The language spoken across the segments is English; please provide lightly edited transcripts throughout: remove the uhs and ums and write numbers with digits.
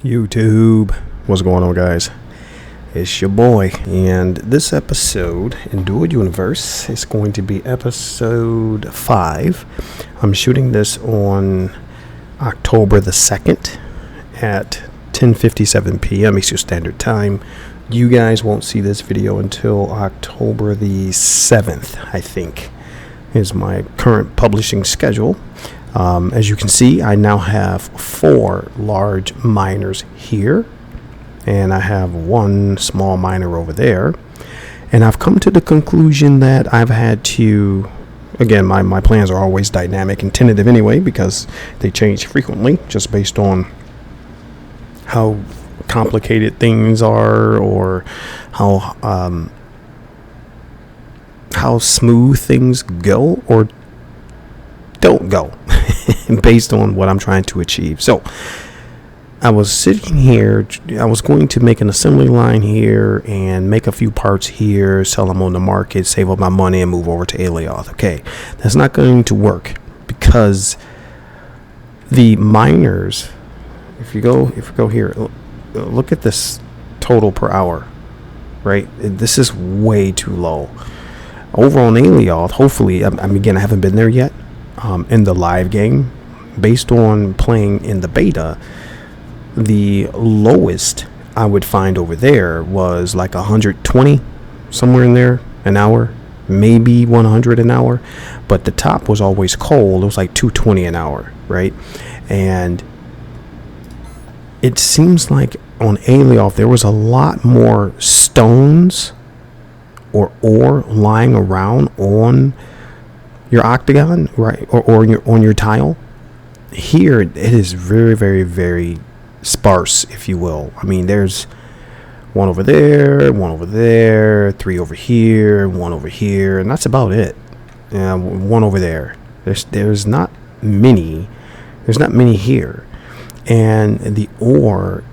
YouTube, what's going on, guys? It's your boy, and this episode in Dual Universe is going to be episode 5. I'm shooting this on October the 2nd at 10:57 p.m. Eastern Standard Time. You guys won't see this video until October the 7th, I think, is my current publishing schedule. As you can see, I now have 4 large miners here, and I have 1 small miner over there. And I've come to the conclusion that I've had to, again, my plans are always dynamic and tentative anyway, because they change frequently just based on how complicated things are, or how smooth things go or don't go based on what I'm trying to achieve. So I was sitting here, I was going to make an assembly line here and make a few parts here, sell them on the market, save up my money, and move over to Alioth. Okay, that's not going to work, because the miners, if you go here, look at this total per hour, right? This is way too low. Over on Alioth, hopefully, again, I haven't been there yet. In the live game, based on playing in the beta, the lowest I would find over there was like 120, somewhere in there, an hour, maybe 100 an hour, but the top was always cold. It was like 220 an hour, right? And it seems like on Alioth there was a lot more stones or ore lying around on your octagon, right, or on your tile. Here it is very, very, very sparse, if you will. I mean, there's 1 over there, 1 over there, 3 over here, 1 over here, and that's about it. 1 over there. There's not many. There's not many here, and the ore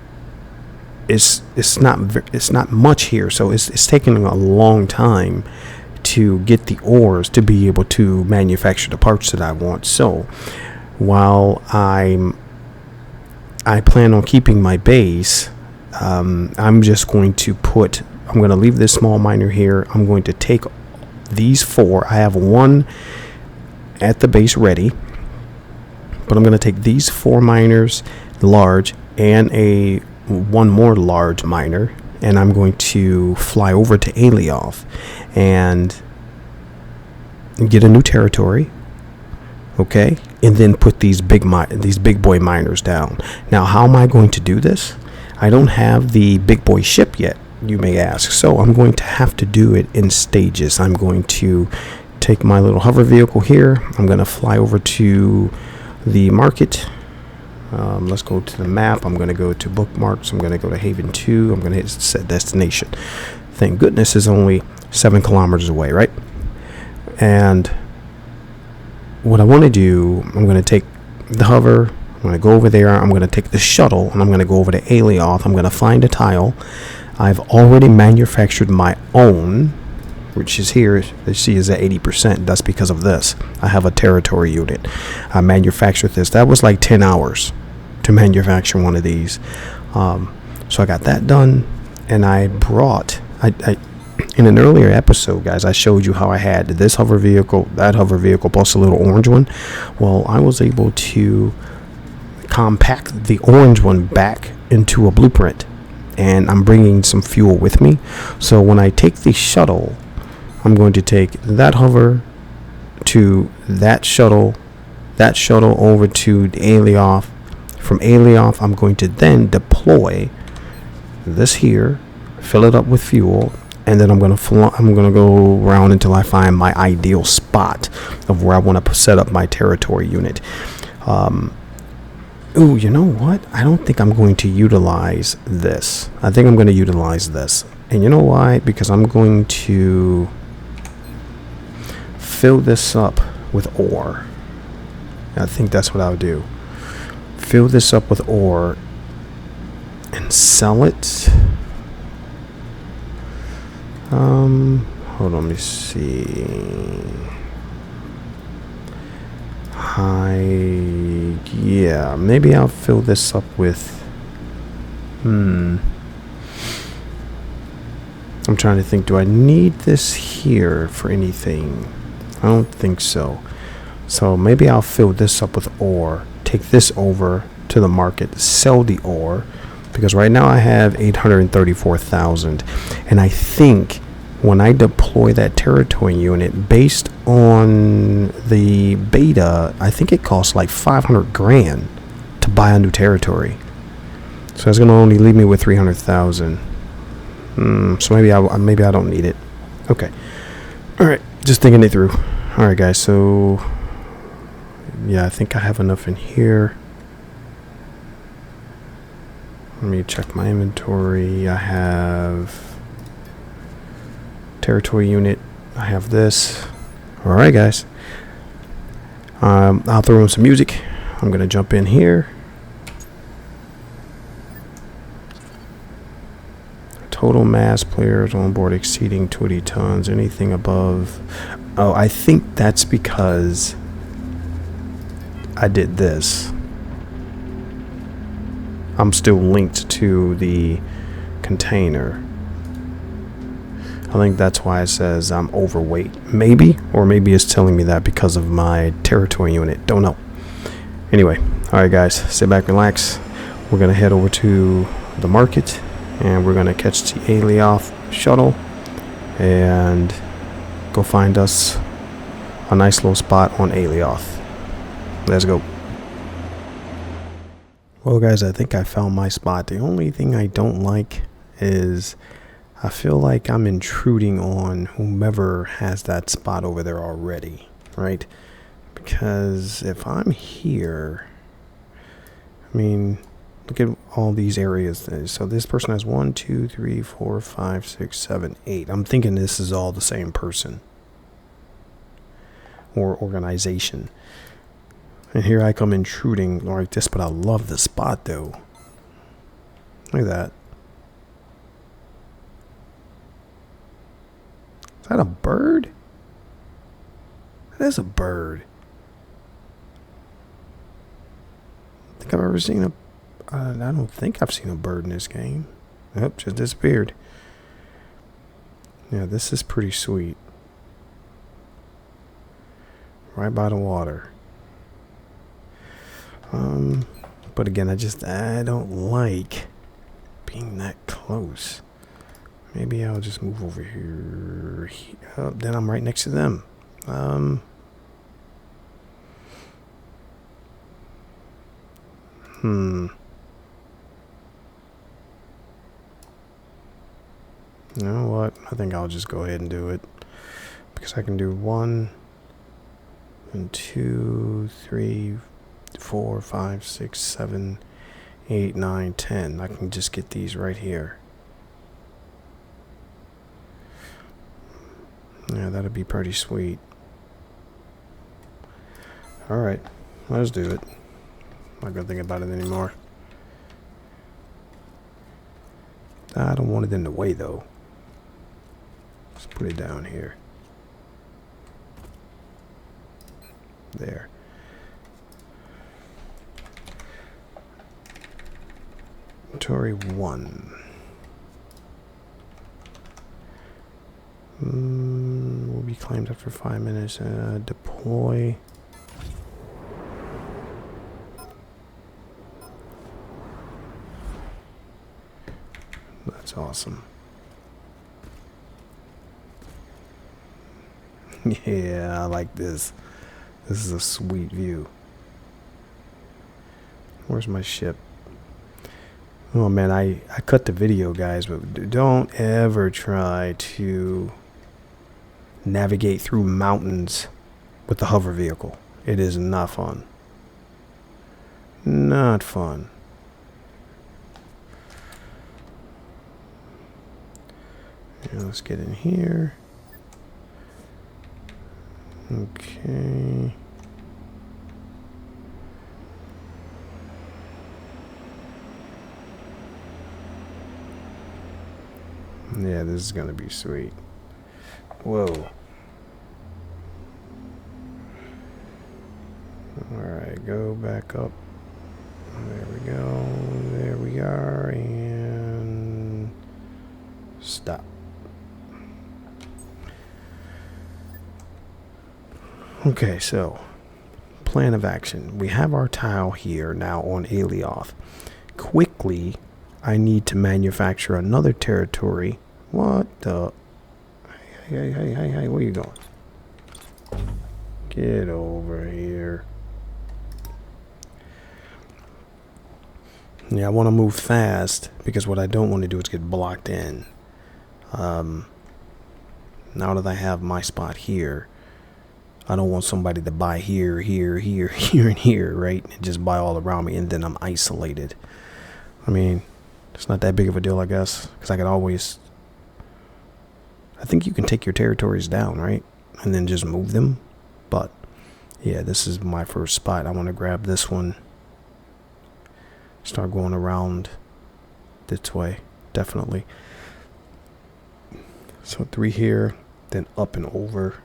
it's not much here. So it's taking a long time to get the ores to be able to manufacture the parts that I want. So while I plan on keeping my base, I'm just going to leave this small miner here. I'm going to take these 4. I have 1 at the base ready, but I'm going to take these 4 miners, large, and 1 more large miner, and I'm going to fly over to Alioth and get a new territory, okay, and then put these big boy miners down. Now, how am I going to do this? I don't have the big boy ship yet, you may ask, so I'm going to have to do it in stages. I'm going to take my little hover vehicle here. I'm going to fly over to the market. Let's go to the map. I'm going to go to bookmarks. I'm going to go to Haven 2. I'm going to hit set destination. Thank goodness it's only 7 kilometers away, right? And what I want to do, I'm going to take the hover. I'm going to go over there. I'm going to take the shuttle, and I'm going to go over to Alioth. I'm going to find a tile. I've already manufactured my own, which is here. You see is at 80%. That's because of this. I have a territory unit. I manufactured this. That was like 10 hours to manufacture one of these. So I got that done, and I brought, in an earlier episode, guys, I showed you how I had this hover vehicle, that hover vehicle, plus a little orange one. Well, I was able to compact the orange one back into a blueprint, and I'm bringing some fuel with me. So when I take the shuttle, I'm going to take that hover to that shuttle over to the Alioth. From Alioth, I'm going to then deploy this here, fill it up with fuel, and then I'm going to go around until I find my ideal spot of where I want to set up my territory unit. Ooh, you know what? I don't think I'm going to utilize this. I think I'm going to utilize this. And you know why? Because I'm going to fill this up with ore. I think that's what I'll do. Fill this up with ore and sell it. Hold on, let me see. Yeah, maybe I'll fill this up with I'm trying to think, do I need this here for anything? I don't think so. So maybe I'll fill this up with ore, take this over to the market, sell the ore, because right now I have 834,000. And I think when I deploy that territory unit, based on the beta, I think it costs like 500 grand to buy a new territory. So it's going to only leave me with 300,000. So maybe I don't need it. Okay. All right. Just thinking it through. All right, guys. So yeah, I think I have enough in here. Let me check my inventory. I have territory unit. I have this. All right, guys. I'll throw in some music. I'm gonna jump in here. Total mass players on board exceeding 20 tons. Anything above. Oh, I think that's because I did this. I'm still linked to the container. I think that's why it says I'm overweight. Maybe, or maybe it's telling me that because of my territory unit. Don't know. Anyway, all right, guys, sit back, relax. We're gonna head over to the market, and we're gonna catch the Alioth shuttle and go find us a nice little spot on Alioth. Let's go. Well, guys, I think I found my spot. The only thing I don't like is I feel like I'm intruding on whomever has that spot over there already, right? Because if I'm here, I mean, look at all these areas. So this person has 1, 2, 3, 4, 5, 6, 7, 8. I'm thinking this is all the same person or organization. And here I come intruding like this, but I love the spot though. Look at that. Is that a bird? That is a bird. I think I've ever seen a... I don't think I've seen a bird in this game. Nope, just disappeared. Yeah, this is pretty sweet. Right by the water. But again, I don't like being that close. Maybe I'll just move over here. Oh, then I'm right next to them. You know what? I think I'll just go ahead and do it. Because I can do 1 and 2, 3, 4, 5, 6, 7, 8, 9, 10. I can just get these right here. Yeah, that'd be pretty sweet. Alright, let's do it. I'm not gonna think about it anymore. I don't want it in the way though. Let's put it down here. There. Inventory 1. Will be claimed after 5 minutes. Deploy. That's awesome. Yeah, I like this. This is a sweet view. Where's my ship? Oh man, I cut the video, guys, but don't ever try to navigate through mountains with the hover vehicle. It is not fun. Not fun. Yeah, let's get in here. Okay. Yeah, this is gonna be sweet. Whoa. Alright, go back up. There we go. There we are. And Stop. Okay, so plan of action. We have our tile here now on Alioth. Quickly, I need to manufacture another territory. What the? Hey, where you going? Get over here. Yeah, I want to move fast because what I don't want to do is get blocked in. Now that I have my spot here, I don't want somebody to buy here, here, and here, right? And just buy all around me, and then I'm isolated. I mean, it's not that big of a deal, I guess, because I can always... I think you can take your territories down, right? And then just move them. But, yeah, this is my first spot. I want to grab this one. Start going around this way, definitely. So 3 here, then up and over.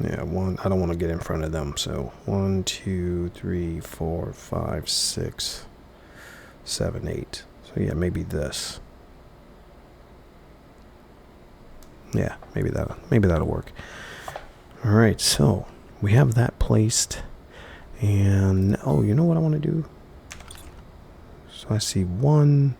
Yeah, 1. I don't want to get in front of them. So 1, 2, 3, 4, 5, 6, 7, 8. So yeah, maybe this. Yeah, maybe that'll work. All right, so we have that placed. And, oh, you know what I want to do? So I see 1,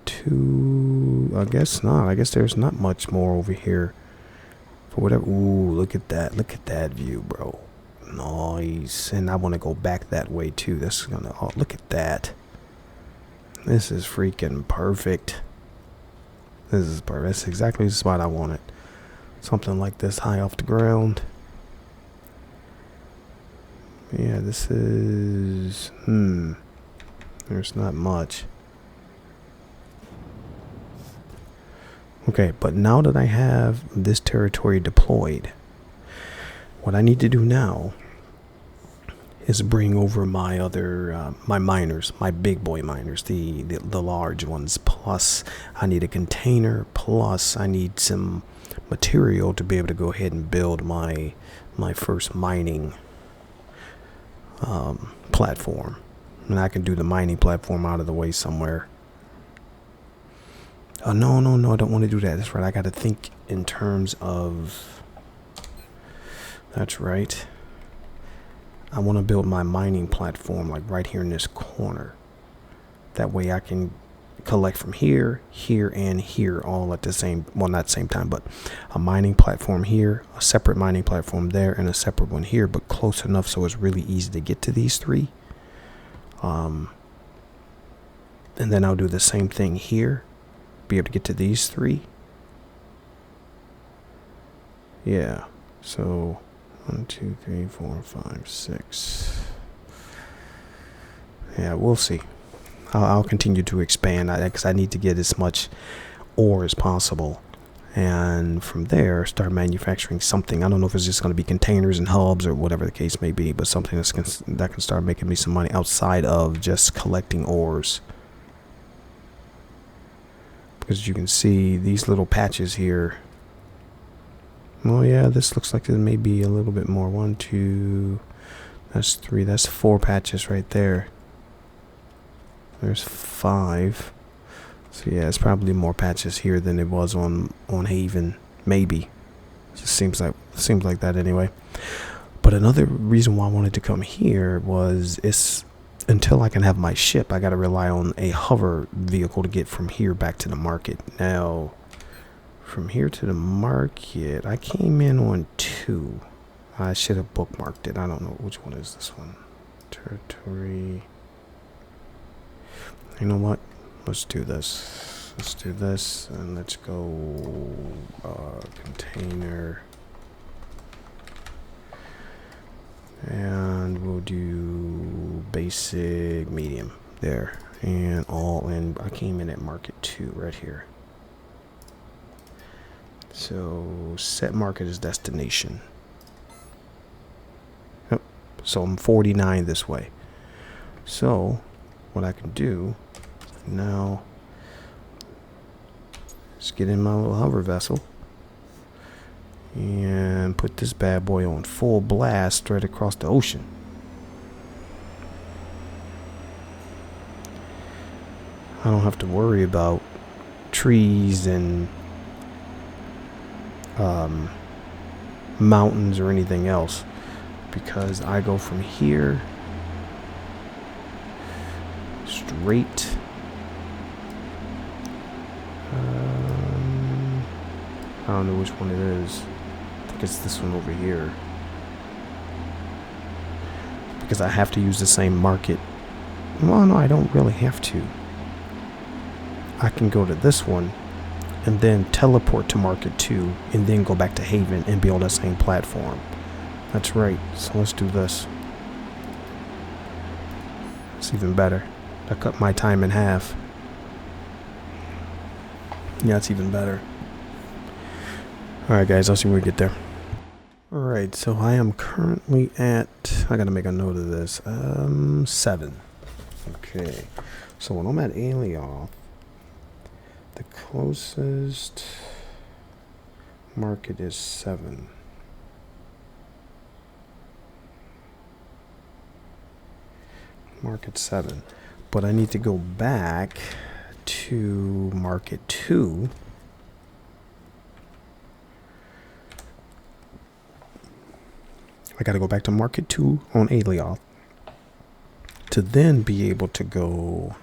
2, I guess not. I guess there's not much more over here. For whatever, ooh, look at that. Look at that view, bro. Nice. And I want to go back that way, too. This is going to, oh, look at that. This is freaking perfect. This is perfect. That's exactly the spot I wanted. Something like this high off the ground. Yeah, this is... There's not much. Okay, but now that I have this territory deployed, what I need to do now is bring over my other, my miners, my big boy miners, the large ones. Plus, I need a container. Plus, I need some material to be able to go ahead and build my first mining platform. And I can do the mining platform out of the way somewhere. Oh, no, I don't want to do that. That's right. I got to think in terms of... That's right. I want to build my mining platform like right here in this corner. That way I can collect from here, here, and here all at the same, well, not same time, but a mining platform here, a separate mining platform there, and a separate one here, but close enough so it's really easy to get to these 3. And then I'll do the same thing here, be able to get to these 3. Yeah, so 1, 2, 3, 4, 5, 6. Yeah, we'll see. I'll continue to expand because I need to get as much ore as possible, and from there start manufacturing something. I don't know if it's just going to be containers and hubs or whatever the case may be, but something that can start making me some money outside of just collecting ores. Because you can see these little patches here. Well, yeah, this looks like there may be a little bit more. 1, 2, that's 3, that's 4 patches right there. There's 5. So yeah, it's probably more patches here than it was on Haven. Maybe. It just seems like that anyway. But another reason why I wanted to come here was it's until I can have my ship, I gotta rely on a hover vehicle to get from here back to the market. Now, from here to the market, I came in on 2. I should have bookmarked it. I don't know which one is this one. Territory. You know what? Let's do this. Let's do this, and let's go container. And we'll do basic, medium there, and all in. I came in at market 2 right here. So set market as destination. Yep. So I'm 49 this way. So what I can do now is get in my little hover vessel and put this bad boy on full blast straight across the ocean. I don't have to worry about trees and mountains or anything else, because I go from here straight. I don't know which one it is. I think it's this one over here, because I have to use the same market. Well, no, I don't really have to. I can go to this one and then teleport to Market 2 and then go back to Haven and be on the same platform. That's right. So let's do this. It's even better. I cut my time in half. Yeah, it's even better. Alright guys, I'll see when we get there. Alright, so I am currently at, I gotta make a note of this, 7. Okay, so when I'm at Alioth, the closest market is 7. Market 7. But I need to go back to Market 2. I gotta go back to Market 2 on Alioth to then be able to go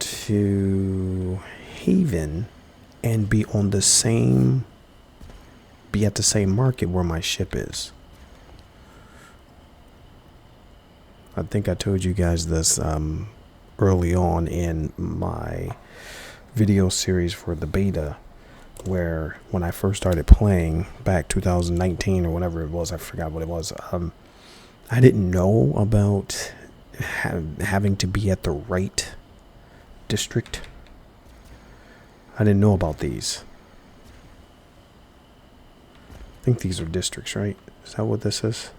to Haven and be on the same, be at the same market where my ship is. I think I told you guys this early on in my video series for the beta, where when I first started playing back 2019 or whatever it was, I forgot what it was, I didn't know about having to be at the right district. I didn't know about these. I think these are districts, right? Is that what this is?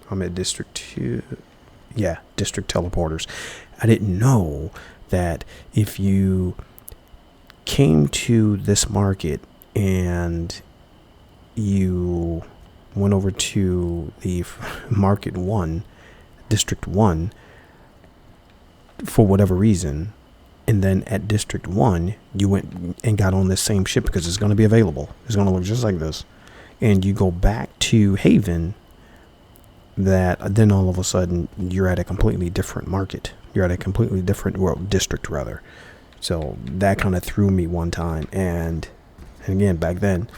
I'm at District 2. Yeah, District Teleporters. I didn't know that if you came to this market and you went over to the Market 1, District 1, for whatever reason, and then at District 1, you went and got on this same ship because it's going to be available. It's going to look just like this. And you go back to Haven, that then all of a sudden you're at a completely different market. You're at a completely different, well, district rather. So that kind of threw me one time. And again, back then,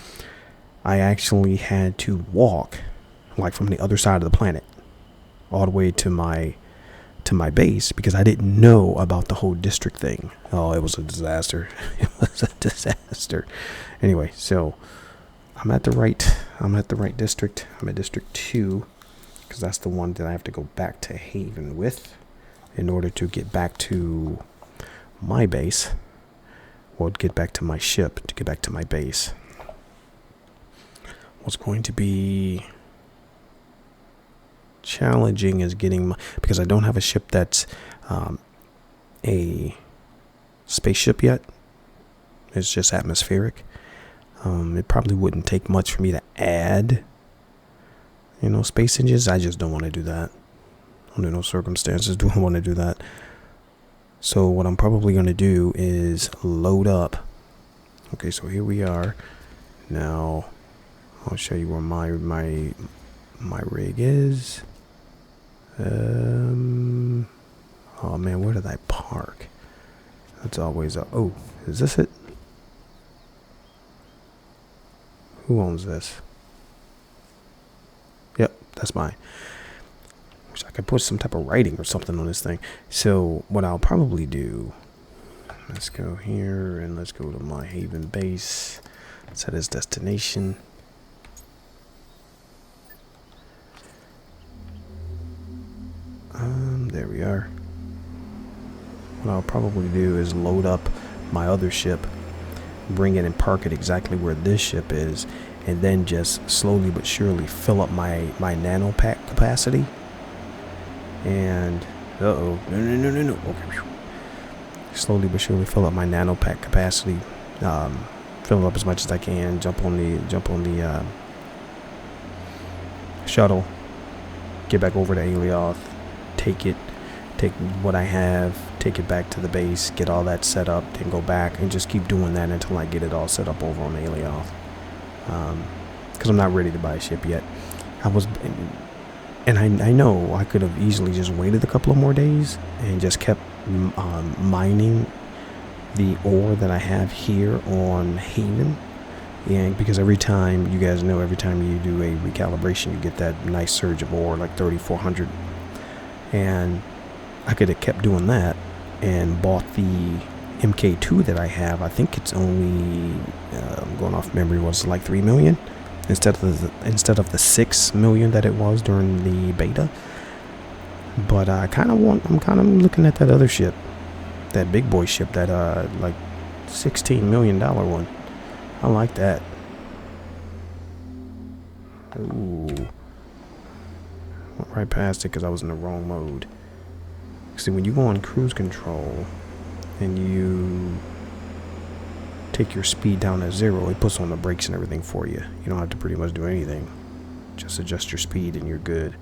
I actually had to walk like from the other side of the planet all the way to my base because I didn't know about the whole district thing. Oh, it was a disaster. It was a disaster. Anyway, so I'm at the right district. I'm at District 2 because that's the one that I have to go back to Haven with in order to get back to my base. Well, get back to my ship to get back to my base. What's going to be challenging is getting my, because I don't have a ship that's a spaceship yet. It's just atmospheric. It probably wouldn't take much for me to add, space engines. I just don't want to do that. Under no circumstances do I want to do that. So what I'm probably going to do is load up. Okay, so here we are. Now I'll show you where my rig is. Oh man, where did I park? That's always a, oh, is this it? Who owns this? Yep, that's mine. Wish I could put some type of writing or something on this thing. So what I'll probably do, let's go here and let's go to my Haven base. Set as destination. There we are. What I'll probably do is load up my other ship, bring it and park it exactly where this ship is, and then just slowly but surely fill up my nano pack capacity. And no. Okay. Slowly but surely fill up my nano pack capacity. Fill it up as much as I can. Jump on the take take what I have, take it back to the base, get all that set up, then go back and just keep doing that until I get it all set up over on Alioth. Because I'm not ready to buy a ship yet. And I know I could have easily just waited a couple of more days and just kept mining the ore that I have here on Haven. And because every time, you guys know, every time you do a recalibration, you get that nice surge of ore, like 3,400. And I could have kept doing that and bought the MK2 that I have. I think it's only, going off memory, was like 3 million instead of the 6 million that it was during the beta. But I'm kind of looking at that other ship, that big boy ship, that like $16 million one. I like that. Ooh. Went right past it because I was in the wrong mode. See, when you go on cruise control and you take your speed down to 0, it puts on the brakes and everything for you. You don't have to pretty much do anything. Just adjust your speed and you're good.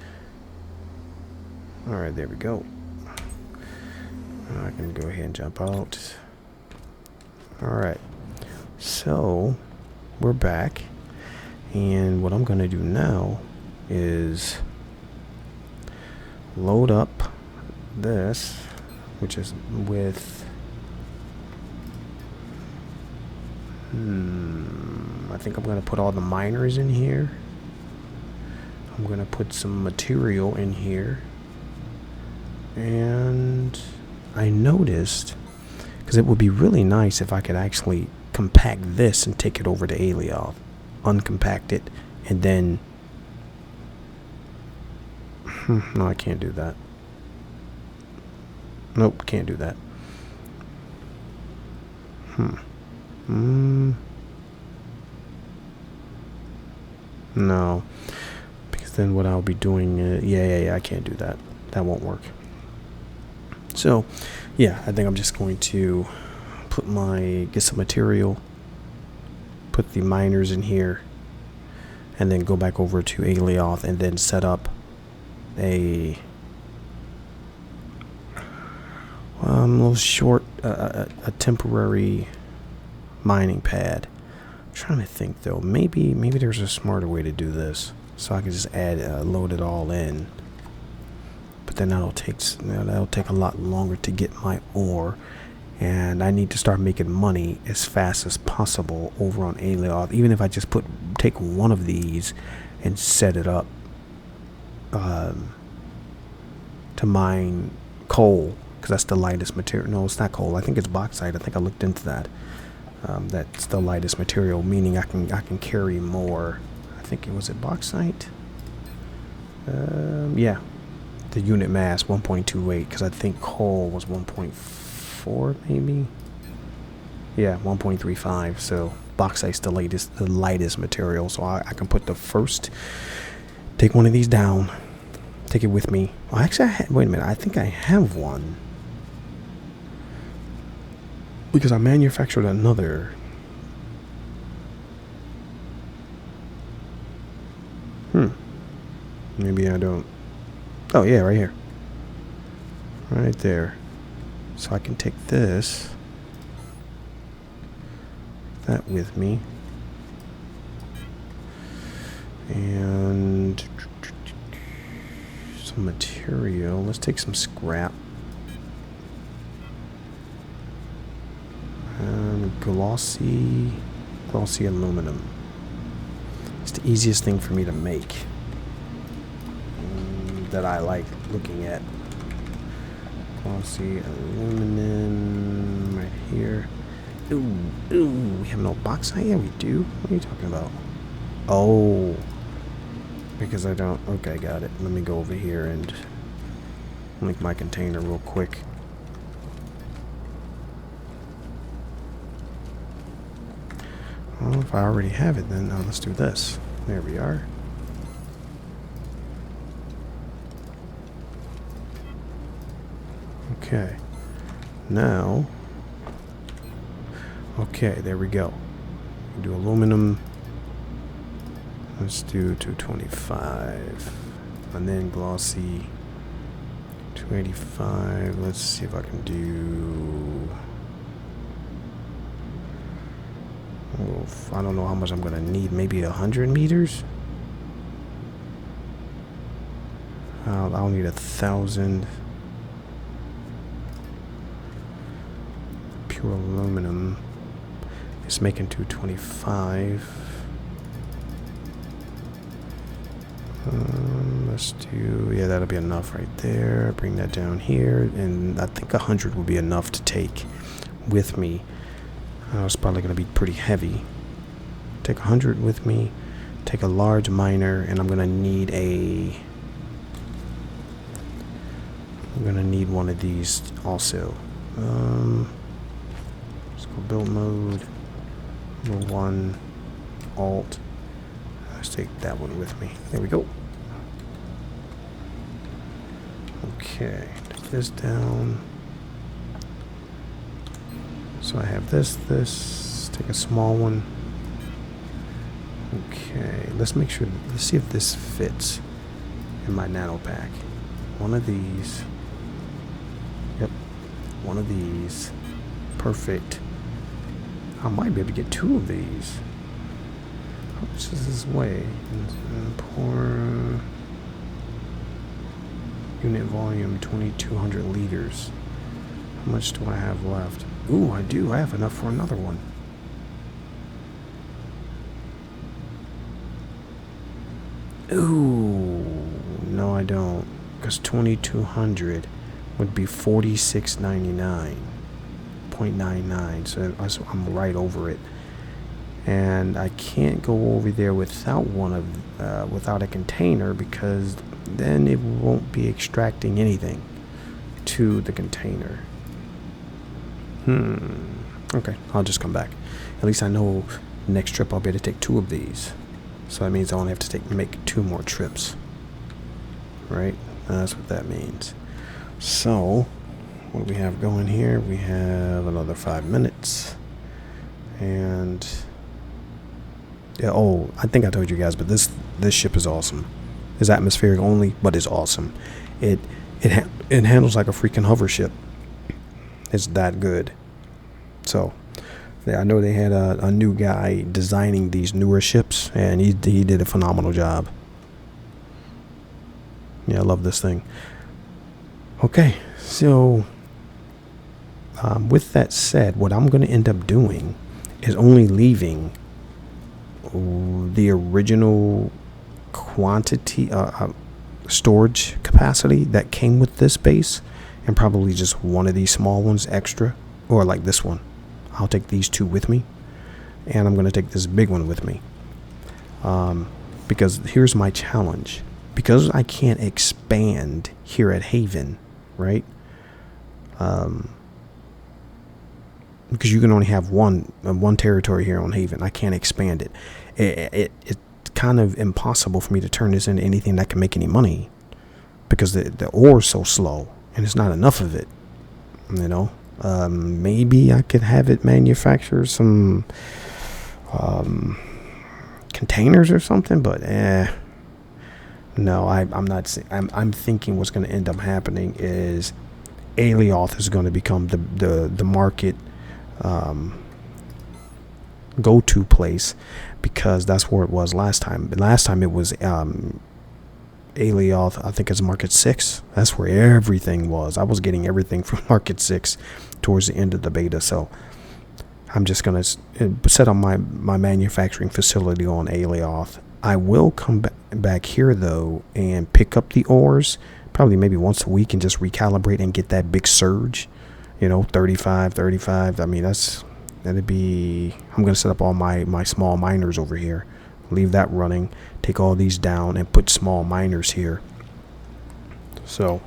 Alright, there we go. I can go ahead and jump out. Alright. So, we're back, and what I'm going to do now is load up this, which is with, I think I'm going to put all the miners in here. I'm going to put some material in here, and I noticed, because it would be really nice if I could actually compact this and take it over to Alioth, uncompact it, and then no, I can't do that. Nope, can't do that. No, because then what I'll be doing, yeah, I can't do that. That won't work. So, yeah, I think I'm just going to get some material, put the miners in here, and then go back over to Alioth and then set up a little short, a temporary mining pad. I'm trying to think though, maybe there's a smarter way to do this, so I can just load it all in. But then that'll take a lot longer to get my ore. And I need to start making money as fast as possible over on Alioth. Even if I just take one of these and set it up to mine coal, because that's the lightest material. No, it's not coal. I think it's bauxite. I think I looked into that. That's the lightest material, meaning I can carry more. I think it was bauxite. Yeah, the unit mass 1.28, because I think coal was 1.4 maybe. Yeah, 1.35. So bauxite's the lightest material. So I can put take one of these down, take it with me. Well, actually, wait a minute. I think I have one, because I manufactured another. Maybe I don't. Oh yeah, right here. Right there. So I can take that with me. And some material. Let's take some scrap. Glossy aluminum. It's the easiest thing for me to make. That I like looking at. Glossy aluminum right here. Ooh, we have no bauxite? Yeah, we do. What are you talking about? Oh, because I don't. Okay, got it. Let me go over here and link my container real quick. Well, if I already have it, then let's do this. There we are. Okay. Now. Okay, there we go. Do aluminum. Let's do 225. And then glossy 285. Let's see if I can do. I don't know how much I'm gonna need. Maybe 100 meters. I'll need 1,000 pure aluminum. It's making 225. Let's do, yeah, that'll be enough right there. Bring that down here, and I think 100 will be enough to take with me. It's probably going to be pretty heavy. Take 100 with me. Take a large miner, and I'm going to need one of these also. Let's go build mode. Number 1, Alt. Let's take that one with me. There we go. Okay, take this down. So I have this, take a small one. Okay, let's make sure, let's see if this fits in my nano pack. One of these. Yep, one of these. Perfect. I might be able to get 2 of these. How much is this weigh? Pour unit volume 2,200 liters. How much do I have left? Ooh, I do. I have enough for another one. Ooh, no, I don't. Because 2,200 would be 46.99.99. So I'm right over it. And I can't go over there without without a container, because then it won't be extracting anything to the container. Okay, I'll just come back. At least I know next trip I'll be able to take 2 of these. So that means I only have to make 2 more trips. Right? That's what that means. So, what do we have going here? We have another 5 minutes. And yeah, oh, I think I told you guys, but this ship is awesome. It's atmospheric only, but it's awesome. It handles like a freaking hover ship. It's that good. So, yeah, I know they had a new guy designing these newer ships, and he did a phenomenal job. Yeah, I love this thing. Okay, so with that said, what I'm going to end up doing is only leaving the original quantity storage capacity that came with this base, and probably just one of these small ones extra, or like this one. I'll take these 2 with me, and I'm going to take this big one with me, because here's my challenge. Because I can't expand here at Haven, right? Because you can only have one territory here on Haven. I can't expand it. It's kind of impossible for me to turn this into anything that can make any money, because the ore is so slow, and it's not enough of it. You know, maybe I could have it manufacture some containers or something, but no, I'm not. I'm thinking what's going to end up happening is Alioth is going to become the market go-to place, because that's where it was last time. Last time it was Alioth, I think it's Market 6. That's where everything was. I was getting everything from Market 6 towards the end of the beta. So I'm just going to set up my manufacturing facility on Alioth. I will come back here, though, and pick up the ores, probably maybe once a week, and just recalibrate and get that big surge. You know, 35. I mean, that'd be... I'm going to set up all my small miners over here. Leave that running. Take all these down and put small miners here. So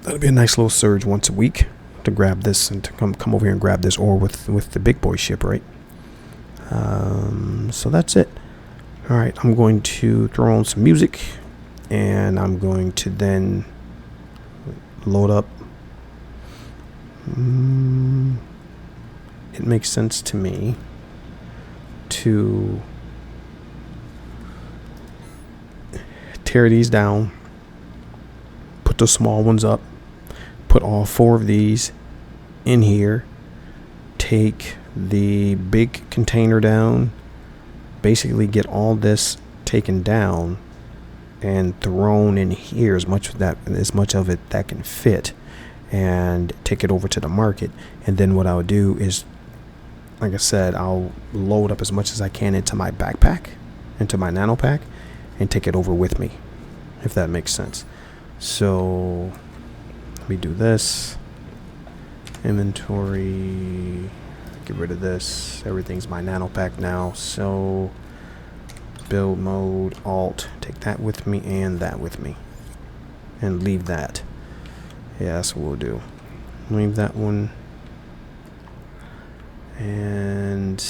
that'll be a nice little surge once a week to grab this, and to come over here and grab this ore with the big boy ship, right? So that's it. All right, I'm going to throw on some music, and I'm going to then load up. It makes sense to me to tear these down, put the small ones up, put all 4 of these in here, take the big container down, basically get all this taken down and thrown in here as much of it that can fit, and take it over to the market. And then what I would do is, like I said, I'll load up as much as I can into my backpack, into my nano pack, and take it over with me, if that makes sense. So let me do this. Inventory, get rid of this. Everything's my nano pack now. So build mode, alt, take that with me and that with me, and leave that. Yeah, that's what we'll do. Leave that one. And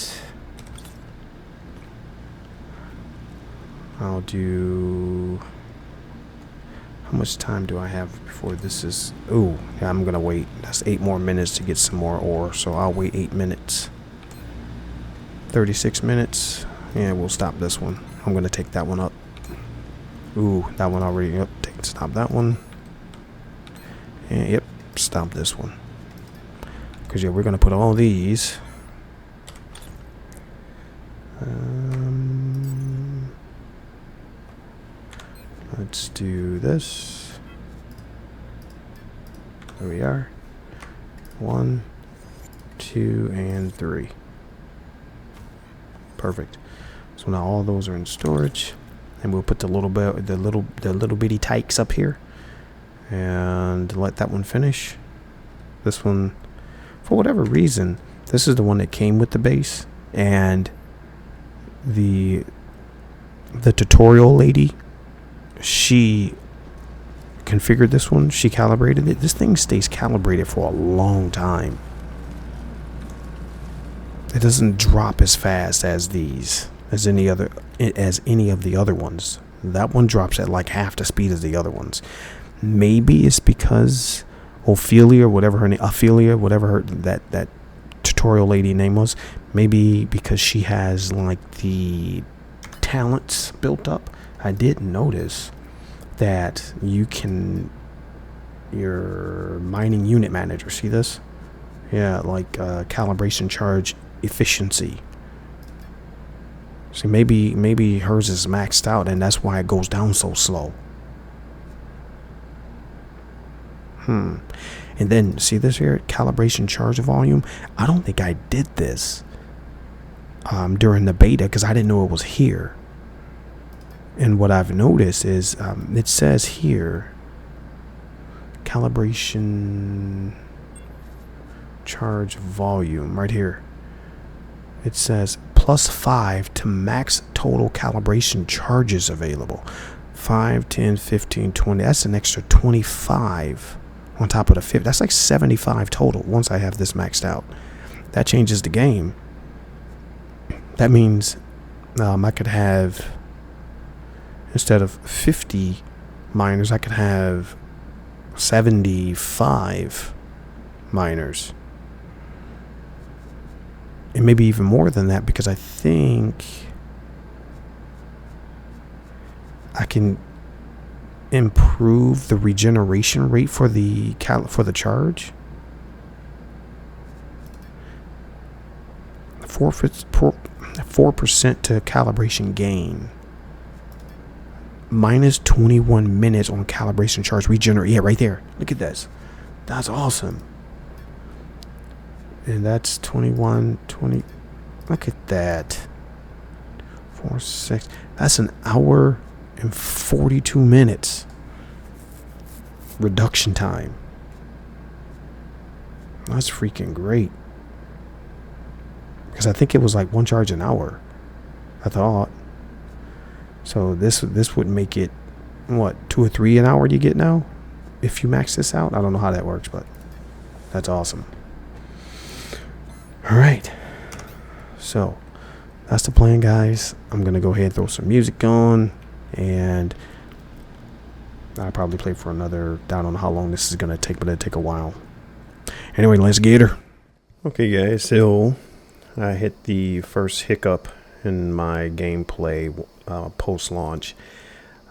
I'll do, how much time do I have before this is, oh yeah, I'm gonna wait. That's 8 more minutes to get some more ore, so I'll wait 8 minutes. 36 minutes. Yeah, we'll stop this one. I'm gonna take that one up. Ooh, that one already. Yep, stop that one. And yep, stop this one. Because yeah, we're gonna put all these. Let's do this. There we are. 1, 2, and 3. Perfect. So now all those are in storage, and we'll put the little bitty tykes up here, and let that one finish. This one, for whatever reason, this is the one that came with the base, and the tutorial lady, she configured this one. She calibrated it. This thing stays calibrated for a long time. It doesn't drop as fast as these, as any of the other ones. That one drops at like half the speed as the other ones. Maybe it's because Ophelia, whatever that tutorial lady name was, maybe because she has like the talents built up. I did notice that you can, your mining unit manager, see this? Yeah, like calibration charge efficiency. See, maybe hers is maxed out, and that's why it goes down so slow. And then see this here, calibration charge volume. I don't think I did this during the beta because I didn't know it was here. And what I've noticed is it says here calibration charge volume right here. It says +5 to max total calibration charges available. 5, 10, 15, 20. That's an extra 25 on top of the 50. That's like 75 total once I have this maxed out. That changes the game. That means I could have, instead of 50 miners, I could have 75 miners. And maybe even more than that, because I think I can improve the regeneration rate for the charge. 4% to calibration gain. Minus 21 minutes on calibration charge regenerate. Yeah, right there. Look at this. That's awesome. And that's 21, 20. Look at that. 4, 6. That's an hour and 42 minutes reduction time. That's freaking great. Because I think it was like 1 charge an hour, I thought. So this would make it, what, 2 or 3 an hour you get now if you max this out. I don't know how that works, but that's awesome. All right, so that's the plan, guys. I'm gonna go ahead and throw some music on, and I'll probably play for another, I don't know how long this is gonna take, but it'll take a while. Anyway, let's get her. Okay, guys, so I hit the first hiccup in my gameplay post-launch.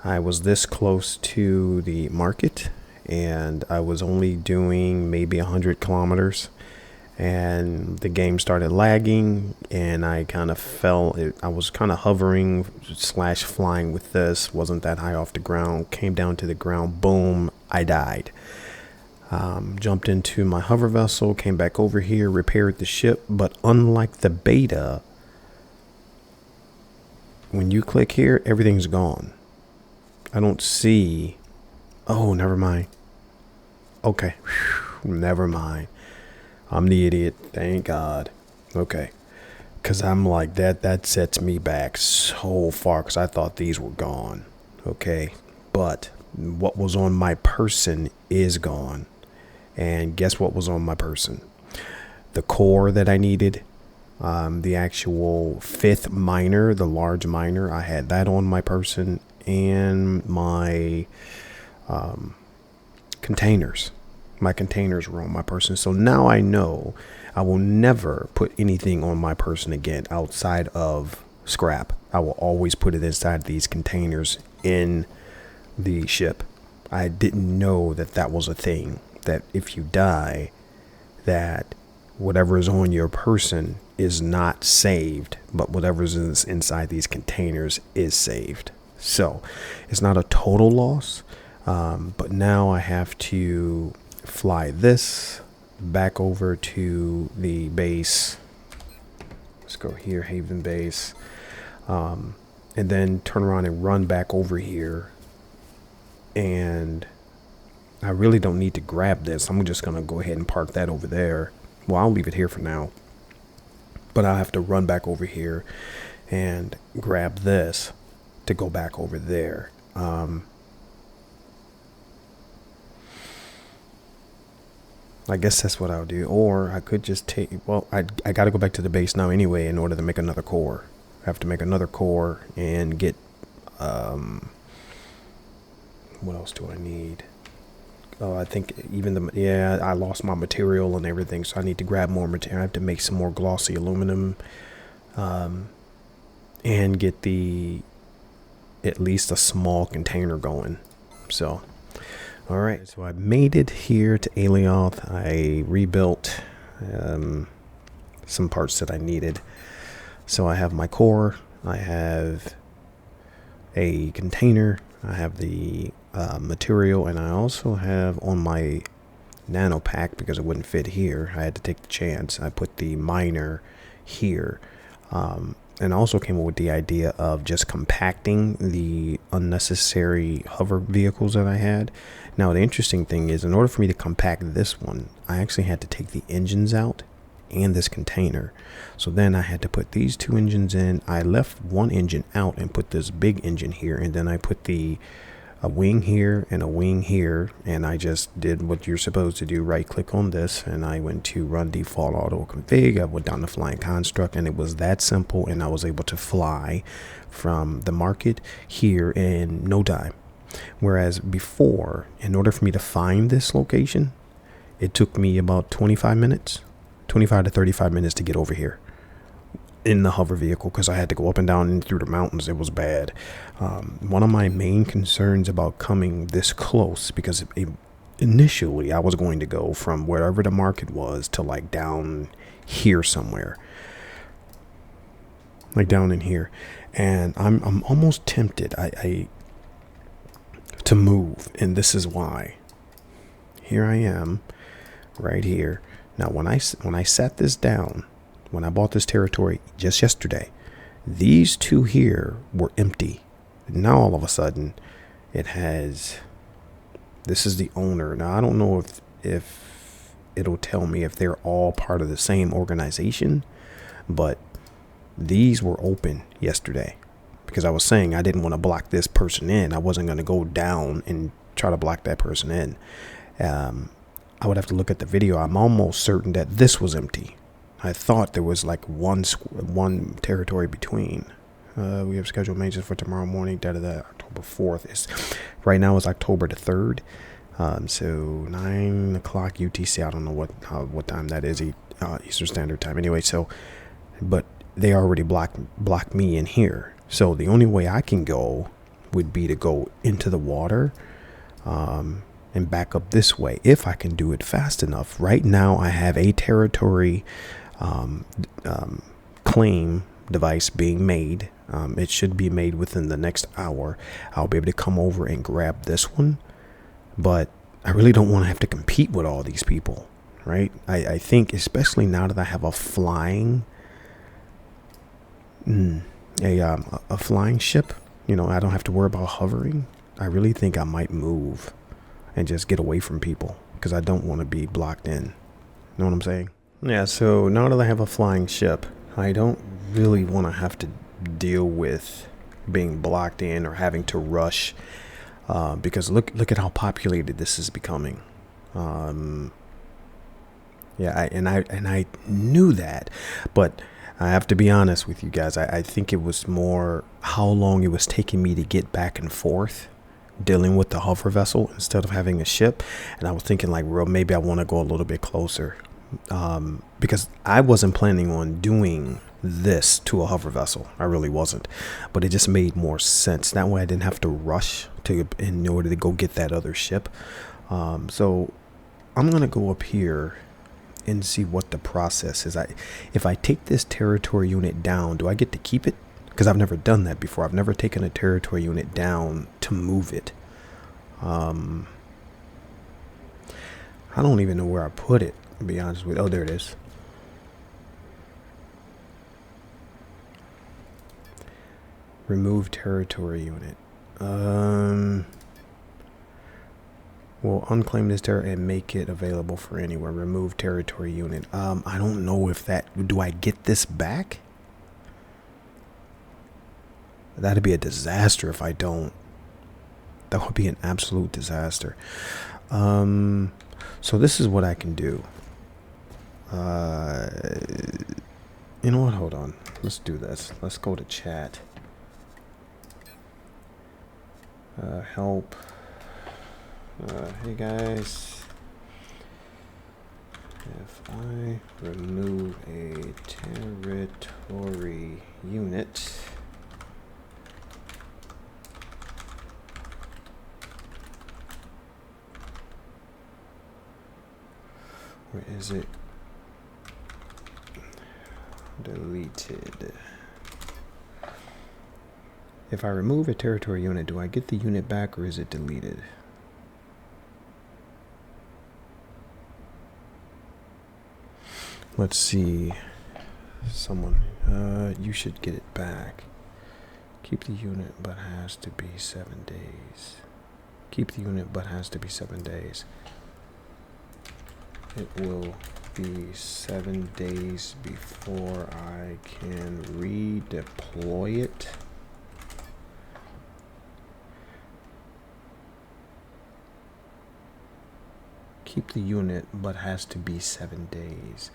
I was this close to the market, and I was only doing maybe 100 kilometers, and the game started lagging, and I kind of I was kind of hovering slash flying with this, wasn't that high off the ground, came down to the ground, boom, I died. Jumped into my hover vessel, came back over here, repaired the ship, but unlike the beta, when you click here, everything's gone. I don't see. Oh, never mind. Okay. Whew, never mind. I'm the idiot. Thank God. Okay. Because I'm like, that sets me back so far, because I thought these were gone. Okay. But what was on my person is gone. And guess what was on my person? The core that I needed. The actual 5th miner, the large miner, I had that on my person, and my containers. My containers were on my person. So now I know I will never put anything on my person again outside of scrap. I will always put it inside these containers in the ship. I didn't know that that was a thing, that if you die, that whatever is on your person is not saved, but whatever is inside these containers is saved. So it's not a total loss, but now I have to fly this back over to the base. Let's go here, Haven base, and then turn around and run back over here. And I really don't need to grab this. I'm just gonna go ahead and park that over there. Well, I'll leave it here for now, but I'll have to run back over here and grab this to go back over there. I guess that's what I'll do. Or I could just take, well, I got to go back to the base now anyway in order to make another core. I have to make another core and get, what else do I need? Oh, I think even yeah, I lost my material and everything, so I need to grab more material. I have to make some more glossy aluminum, and get at least a small container going. So, all right, so I made it here to Alioth. I rebuilt some parts that I needed. So I have my core, I have a container, I have the material, and I also have on my nano pack, because it wouldn't fit here, I had to take the chance. I put the miner here, and also came up with the idea of just compacting the unnecessary hover vehicles that I had. Now the interesting thing is, in order for me to compact this one, I actually had to take the engines out and this container. So then I had to put these 2 engines in. I left one engine out and put this big engine here, and then I put a wing here and a wing here, and I just did what you're supposed to do. Right click on this, and I went to run default auto config. I went down to flying construct, and it was that simple, and I was able to fly from the market here in no time. Whereas before, in order for me to find this location, it took me about 25 to 35 minutes to get over here in the hover vehicle, because I had to go up and down and through the mountains. It was bad. One of my main concerns about coming this close, because initially I was going to go from wherever the market was to like down here somewhere, like down in here, and I'm almost tempted to move, and this is why. Here I am right here. Now when I sat this down, when I bought this territory just yesterday, these 2 here were empty. Now all of a sudden it has, this is the owner. Now I don't know if it'll tell me if they're all part of the same organization, but these were open yesterday, because I was saying I didn't want to block this person in. I wasn't going to go down and try to block that person in. I would have to look at the video. I'm almost certain that this was empty. I thought there was like one territory between. We have scheduled maintenance for tomorrow morning, October 4th. Right now it's October the 3rd. So 9 o'clock UTC. I don't know what time that is, Eastern Standard Time. Anyway, so, but they already blocked me in here. So the only way I can go would be to go into the water, and back up this way if I can do it fast enough. Right now I have a territory claim device being made. It should be made within the next hour. I'll be able to come over and grab this one, but I really don't want to have to compete with all these people, right? I think especially now that I have a flying a flying ship, you know, I don't have to worry about hovering. I really think I might move and just get away from people because I don't want to be blocked in. You know what I'm saying? Yeah, so now that I have a flying ship, I don't really want to have to deal with being blocked in or having to rush because look at how populated this is becoming. Yeah, I knew that, but I have to be honest with you guys. I think it was more how long it was taking me to get back and forth dealing with the hover vessel instead of having a ship. And I was thinking like, well, maybe I want to go a little bit closer because I wasn't planning on doing this to a hover vessel. I really wasn't, but it just made more sense. That way I didn't have to rush in order to go get that other ship. So I'm going to go up here and see what the process is. If I take this territory unit down, do I get to keep it? Because I've never done that before. I've never taken a territory unit down to move it. I don't even know where I put it, to be honest with you. Oh, there it is. Remove territory unit. We'll unclaim this territory and make it available for anywhere. Remove territory unit. I don't know if that... Do I get this back? That'd be a disaster if I don't. That would be an absolute disaster. So this is what I can do. You know what? Hold on. Let's do this. Let's go to chat. Help. Hey guys. If I remove a territory unit, where is it? Deleted. If I remove a territory unit, do I get the unit back or is it deleted? Let's see. Someone, you should get it back. Keep the unit, but has to be 7 days. Keep the unit, but has to be 7 days. It will be 7 days before I can redeploy it. Keep the unit, but has to be 7 days.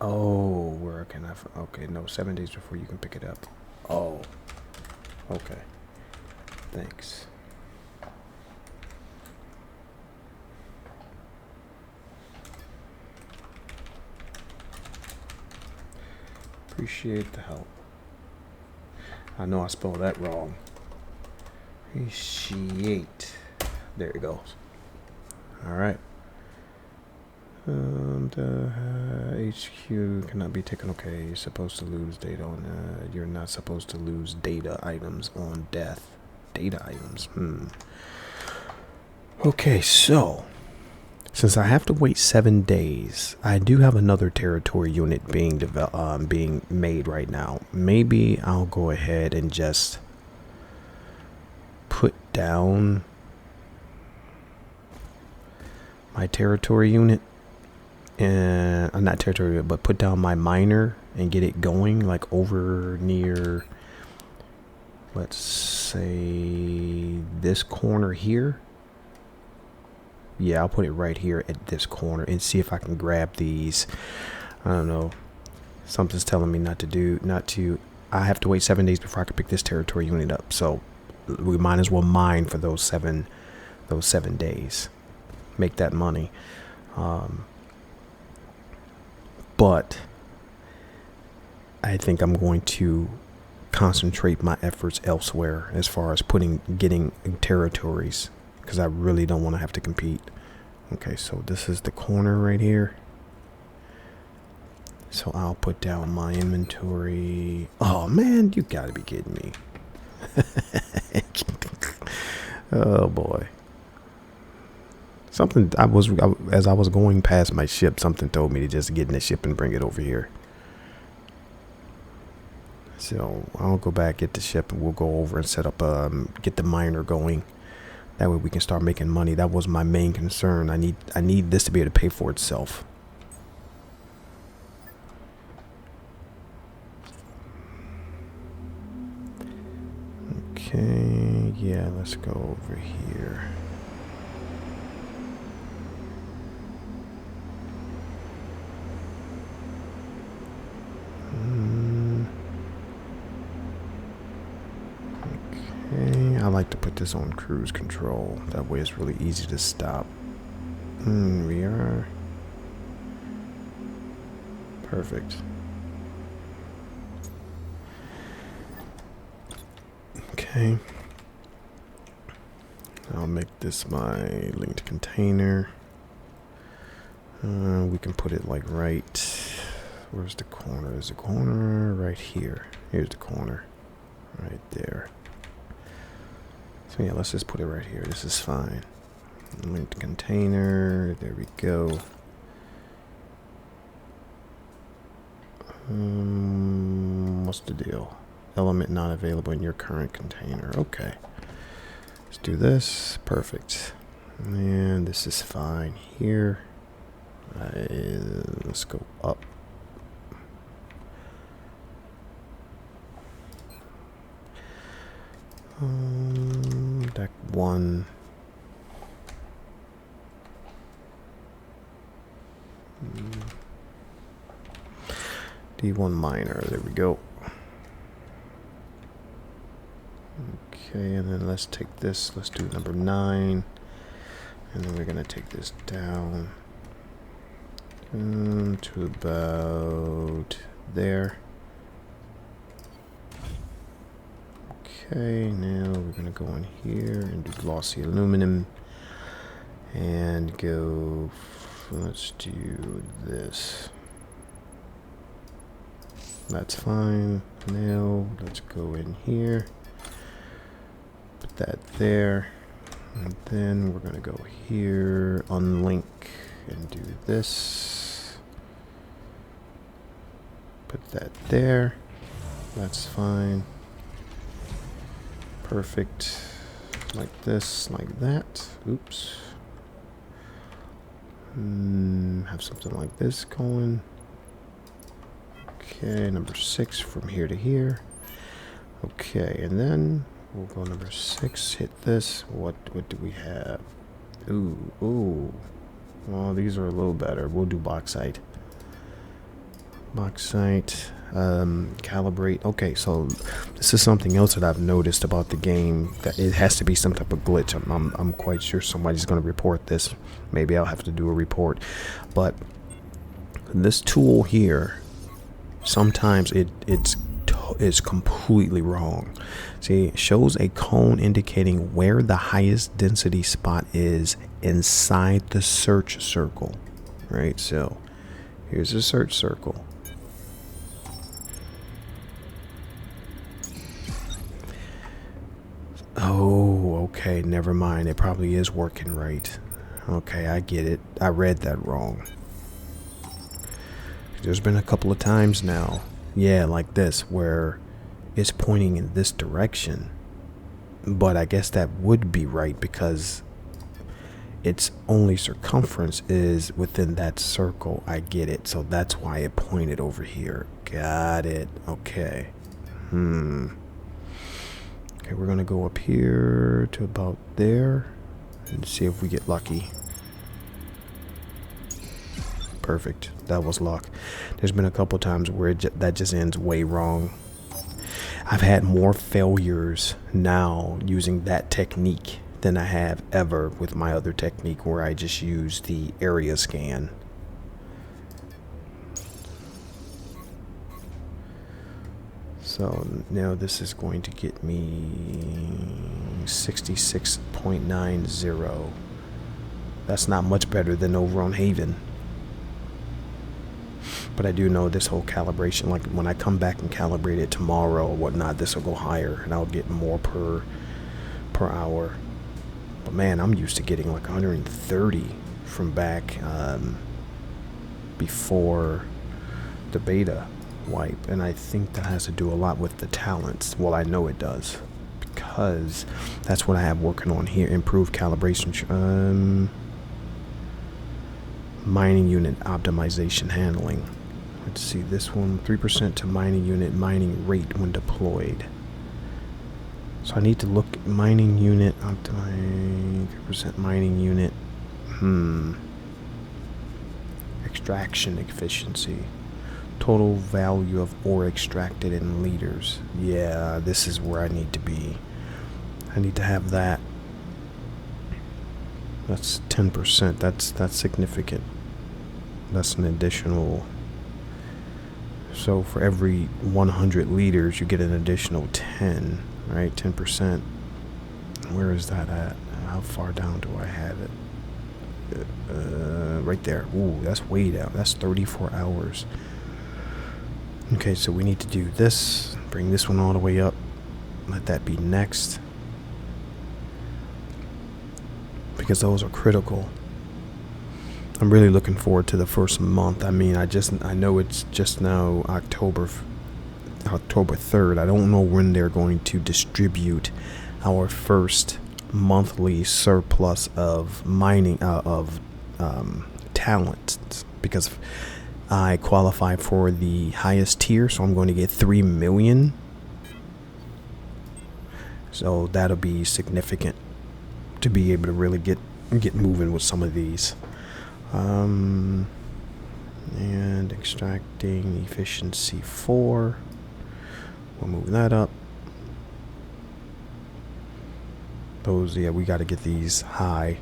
Oh, where can I? Okay, no, 7 days before you can pick it up. Oh, okay. Thanks. Appreciate the help. I know I spelled that wrong. Appreciate. There it goes. All right. HQ cannot be taken. Okay, you're supposed to lose data on. You're not supposed to lose data items on death. Data items. Okay, so since I have to wait 7 days, I do have another territory unit being made right now. Maybe I'll go ahead and just put down my territory unit, and not territory, but put down my miner and get it going, like over near, let's say, this corner here. Yeah, I'll put it right here at this corner and see if I can grab these. I don't know. Something's telling me not to. I have to wait 7 days before I can pick this territory unit up. So we might as well mine for those seven days. Make that money. But I think I'm going to concentrate my efforts elsewhere as far as getting territories, because I really don't want to have to compete. Okay, so this is the corner right here. So I'll put down my inventory. Oh man, you gotta be kidding me. Oh boy. Something as I was going past my ship, something told me to just get in the ship and bring it over here. So I'll go back, get the ship, and we'll go over and set up, get the miner going. That way we can start making money. That was my main concern. I need this to be able to pay for itself. Okay, yeah, let's go over here. Okay, I like to put this on cruise control. That way it's really easy to stop. We are perfect. Okay. I'll make this my linked container. We can put it like right. Where's the corner? There's a corner right here. Here's the corner. Right there. So yeah, let's just put it right here. This is fine. Linked container. There we go. What's the deal? Element not available in your current container. Okay. Let's do this. Perfect. And this is fine here. Let's go up. Deck 1. D1 miner. There we go. Okay, and then let's take this. Let's do number 9. And then we're going to take this down to about there. Okay, now we're going to go in here and do glossy aluminum. And go, let's do this. That's fine. Now let's go in here. Put that there. And then we're going to go here, unlink, and do this. Put that there. That's fine. Perfect. Like this, like that. Oops. Have something like this going. Okay, number 6 from here to here. Okay, and then we'll go number 6, hit this. What do we have? Ooh. Well, these are a little better. We'll do bauxite. Calibrate. Okay, so this is something else that I've noticed about the game, that it has to be some type of glitch. I'm quite sure somebody's going to report this. Maybe I'll have to do a report. But this tool here, sometimes it's completely wrong. See, it shows a cone indicating where the highest density spot is inside the search circle. Right, so here's a search circle. Oh, okay, never mind. It probably is working right. Okay, I get it. I read that wrong. There's been a couple of times now, yeah, like this, where it's pointing in this direction. But I guess that would be right because its only circumference is within that circle. I get it. So that's why it pointed over here. Got it. Okay. Okay, we're gonna go up here to about there and see if we get lucky. Perfect. That was luck. There's been a couple times where that just ends way wrong. I've had more failures now using that technique than I have ever with my other technique where I just use the area scan. So now this is going to get me 66.90. That's not much better than over on Haven. But I do know this whole calibration, like when I come back and calibrate it tomorrow or whatnot, this will go higher and I'll get more per hour. But man, I'm used to getting like 130 from back before the beta wipe, and I think that has to do a lot with the talents. Well, I know it does, because that's what I have working on here. Improved calibration, mining unit optimization handling. Let's see, this one, 3% to mining unit mining rate when deployed. So I need to look at mining unit optimize, 3% mining unit. Extraction efficiency. Total value of ore extracted in liters. Yeah, this is where I need to be. I need to have that. That's 10%. That's significant. That's an additional. So for every 100 liters, you get an additional 10, right? 10%. Where is that at? How far down do I have it? Right there. Ooh, that's way down. That's 34 hours. Okay, so we need to do this. Bring this one all the way up. Let that be next, because those are critical. I'm really looking forward to the first month. I mean, I know it's just now October 3rd. I don't know when they're going to distribute our first monthly surplus of mining talents, because I qualify for the highest tier, so I'm going to get 3 million. So that'll be significant to be able to really get moving with some of these. And extracting efficiency 4. We'll move that up. Those, yeah, we got to get these high.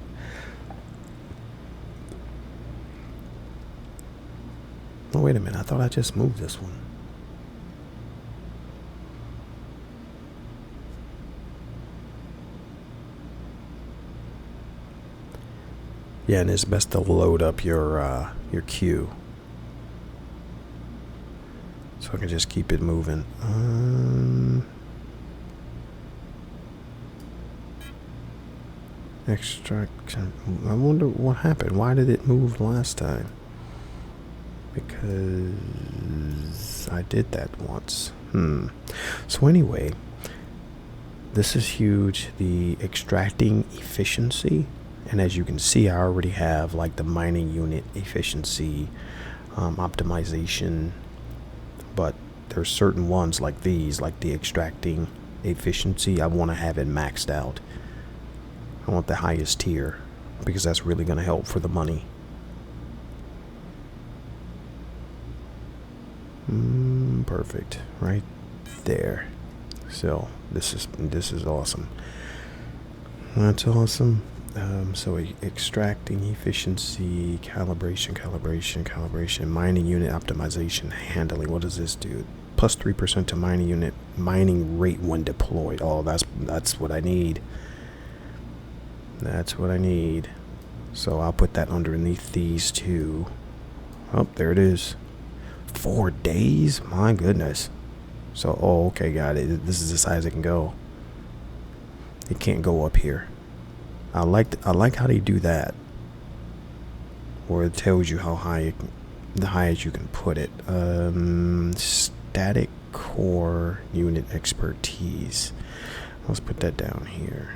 Oh, wait a minute. I thought I just moved this one. Yeah, and it's best to load up your queue, so I can just keep it moving. Extraction. I wonder what happened. Why did it move last time? Because I did that once. So anyway, this is huge. The extracting efficiency. And as you can see, I already have like the mining unit efficiency optimization, but there's certain ones like these, like the extracting efficiency, I want to have it maxed out. I want the highest tier, because that's really going to help for the money. Perfect, right there. So this is awesome. That's awesome. So extracting efficiency, calibration, mining unit optimization, handling. What does this do? Plus 3% to mining unit mining rate when deployed. Oh, that's what I need. That's what I need. So I'll put that underneath these two. Oh, there it is. 4 days? My goodness. So, oh, okay, got it. This is as high as it can go. It can't go up here. I like how they do that, where it tells you how high the highest you can put it. Static core unit expertise. Let's put that down here.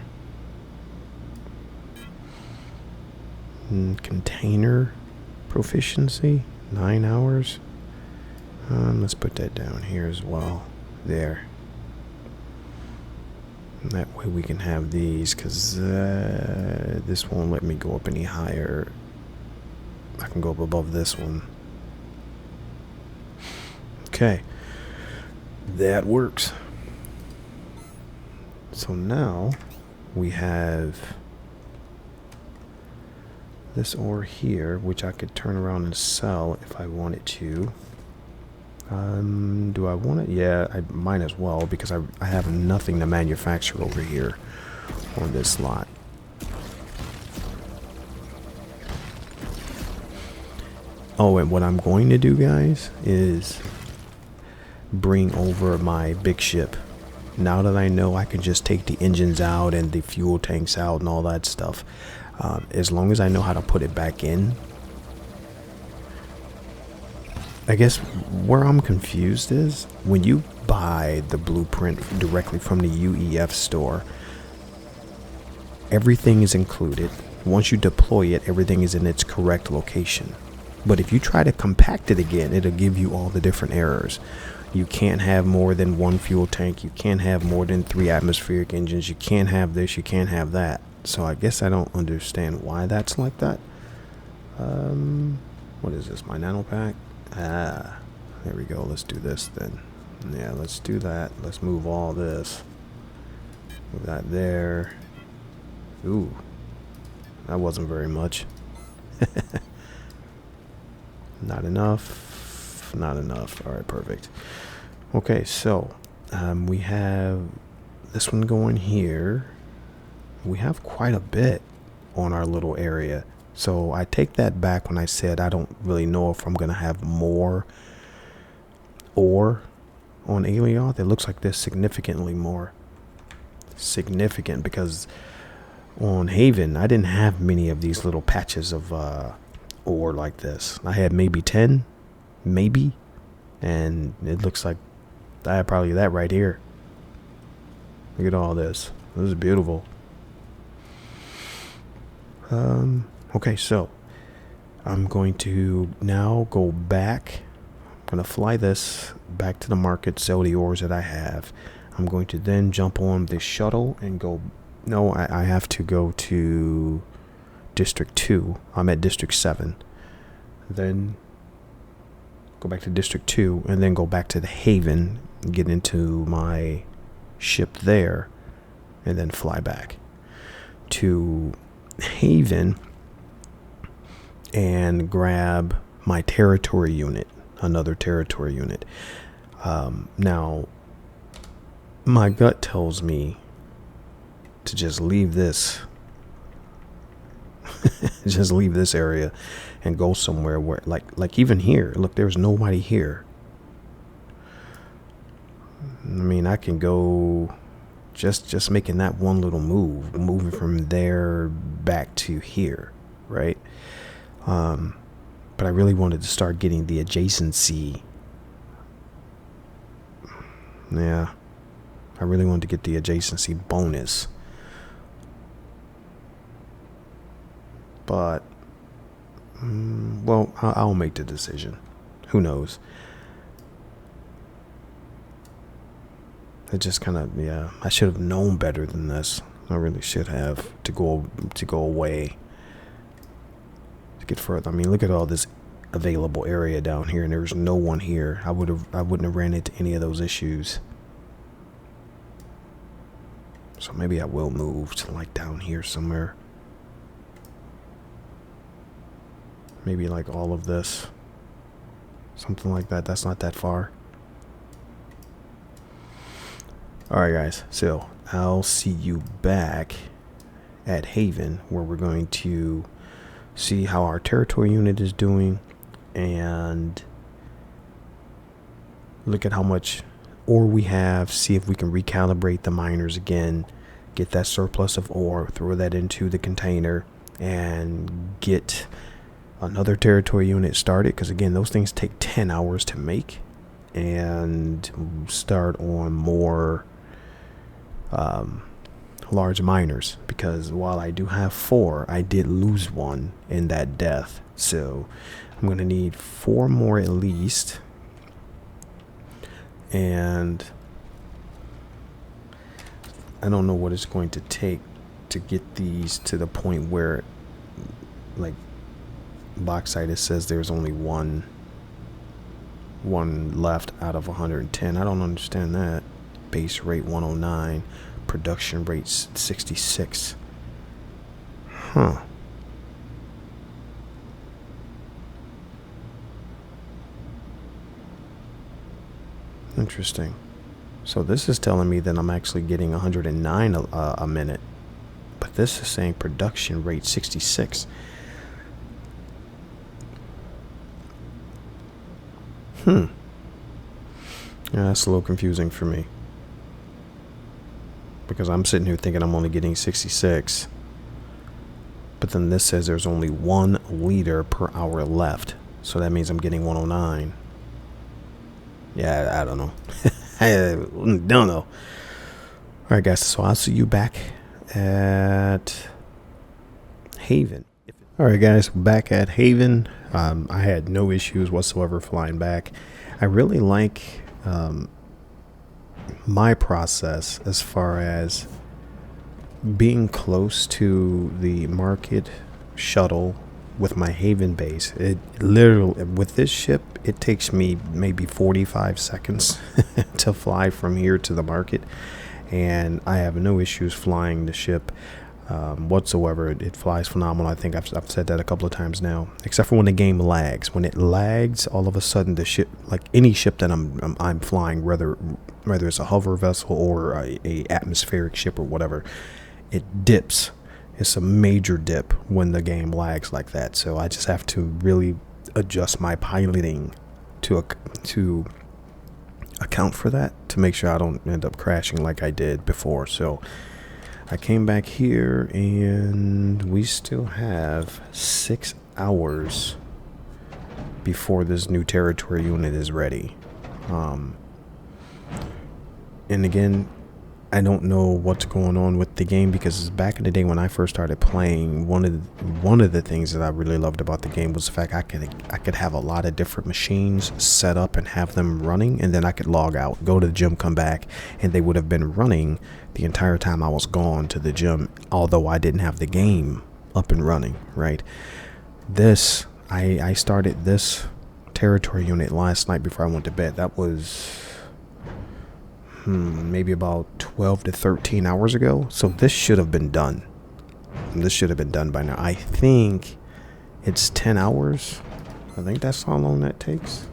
Container proficiency, 9 hours. Let's put that down here as well. There. That way we can have these, because this won't let me go up any higher. I can go up above this one. Okay. That works. So now we have this ore here, which I could turn around and sell if I wanted to. Do I want it? Yeah, I might as well, because I have nothing to manufacture over here. on this slot. Oh, and what I'm going to do, guys, is bring over my big ship. Now that I know I can just take the engines out and the fuel tanks out and all that stuff, as long as I know how to put it back in. I guess where I'm confused is when you buy the blueprint directly from the UEF store, everything is included. Once you deploy it, everything is in its correct location. But if you try to compact it again, it'll give you all the different errors. You can't have more than one fuel tank. You can't have more than 3 atmospheric engines. You can't have this. You can't have that. So I guess I don't understand why that's like that. What is this? My nano pack? Ah, there we go. Let's do this then. Yeah, let's do that. Let's move all this. Move that there. Ooh, that wasn't very much. Not enough. Not enough. All right, perfect. Okay, so we have this one going here. We have quite a bit on our little area. So I take that back when I said I don't really know if I'm going to have more ore on Alioth. It looks like there's significantly more. Significant, because on Haven, I didn't have many of these little patches of ore like this. I had maybe 10, maybe, and it looks like I have probably that right here. Look at all this. This is beautiful. Okay, so I'm going to now go back. I'm going to fly this back to the market, sell the ores that I have. I'm going to then jump on the shuttle and go. No, I have to go to District 2. I'm at District 7. Then go back to District 2 and then go back to the Haven, get into my ship there, and then fly back to Haven and grab my territory unit, another territory unit. Now, my gut tells me to just leave this just leave this area and go somewhere where like even here, look, there's nobody here. I mean, I can go just making that one little move, moving from there back to here, right? But I really wanted to start getting the adjacency. Yeah, I really wanted to get the adjacency bonus. But, well, I'll make the decision. Who knows? It just kind of, yeah, I should have known better than this. I really should have to go away, to get further. I mean, look at all this available area down here, and there's no one here. I wouldn't have ran into any of those issues. So maybe I will move to like down here somewhere. Maybe like all of this, something like that. That's not that far. All right, guys. So I'll see you back at Haven, where we're going to see how our territory unit is doing and look at how much ore we have, see if we can recalibrate the miners again, get that surplus of ore, throw that into the container, and get another territory unit started, because again, those things take 10 hours to make, and start on more large miners, because while I do have 4, I did lose 1 in that death. So I'm going to need 4 more at least, and I don't know what it's going to take to get these to the point where, like, bauxite, it says there's only one left out of 110. I don't understand that. Base rate 109, production rate 66. Huh. Interesting. So this is telling me that I'm actually getting 109 a minute. But this is saying production rate 66. Yeah, that's a little confusing for me. Because I'm sitting here thinking I'm only getting 66. But then this says there's only 1 liter per hour left. So that means I'm getting 109. Yeah, I don't know. I don't know. Alright guys, so I'll see you back at Haven. Alright guys, back at Haven. I had no issues whatsoever flying back. I really like my process as far as being close to the market shuttle with my Haven base. It literally, with this ship, it takes me maybe 45 seconds to fly from here to the market, and I have no issues flying the ship whatsoever. It flies phenomenal. I think I've said that a couple of times now, except for when the game lags. When it lags, all of a sudden the ship, like any ship that I'm flying, whether it's a hover vessel or a atmospheric ship or whatever, it dips. It's a major dip when the game lags like that. So I just have to really adjust my piloting to account for that, to make sure I don't end up crashing like I did before. So I came back here and we still have 6 hours before this new territory unit is ready. And again, I don't know what's going on with the game, because back in the day when I first started playing, one of the things that I really loved about the game was the fact I could have a lot of different machines set up and have them running, and then I could log out, go to the gym, come back, and they would have been running the entire time I was gone to the gym, although I didn't have the game up and running, right? This, I started this territory unit last night before I went to bed. That was maybe about 12 to 13 hours ago. So this should have been done. This should have been done by now. I think it's 10 hours. I think that's how long that takes.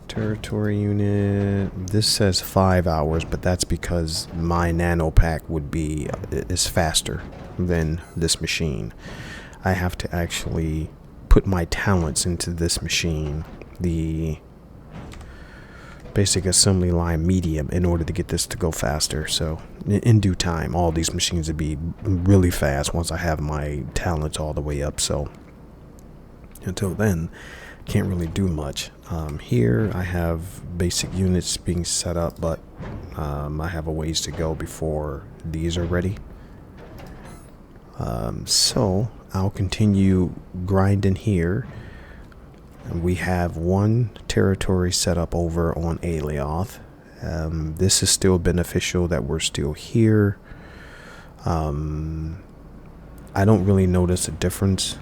Territory unit. This says 5 hours, but that's because my nano pack is faster than this machine. I have to actually put my talents into this machine, the basic assembly line medium, in order to get this to go faster. So in due time, all these machines will be really fast once I have my talents all the way up. So until then, can't really do much. Here I have basic units being set up, but I have a ways to go before these are ready. So I'll continue grinding here. We have 1 territory set up over on Alioth. This is still beneficial that we're still here. I don't really notice a difference.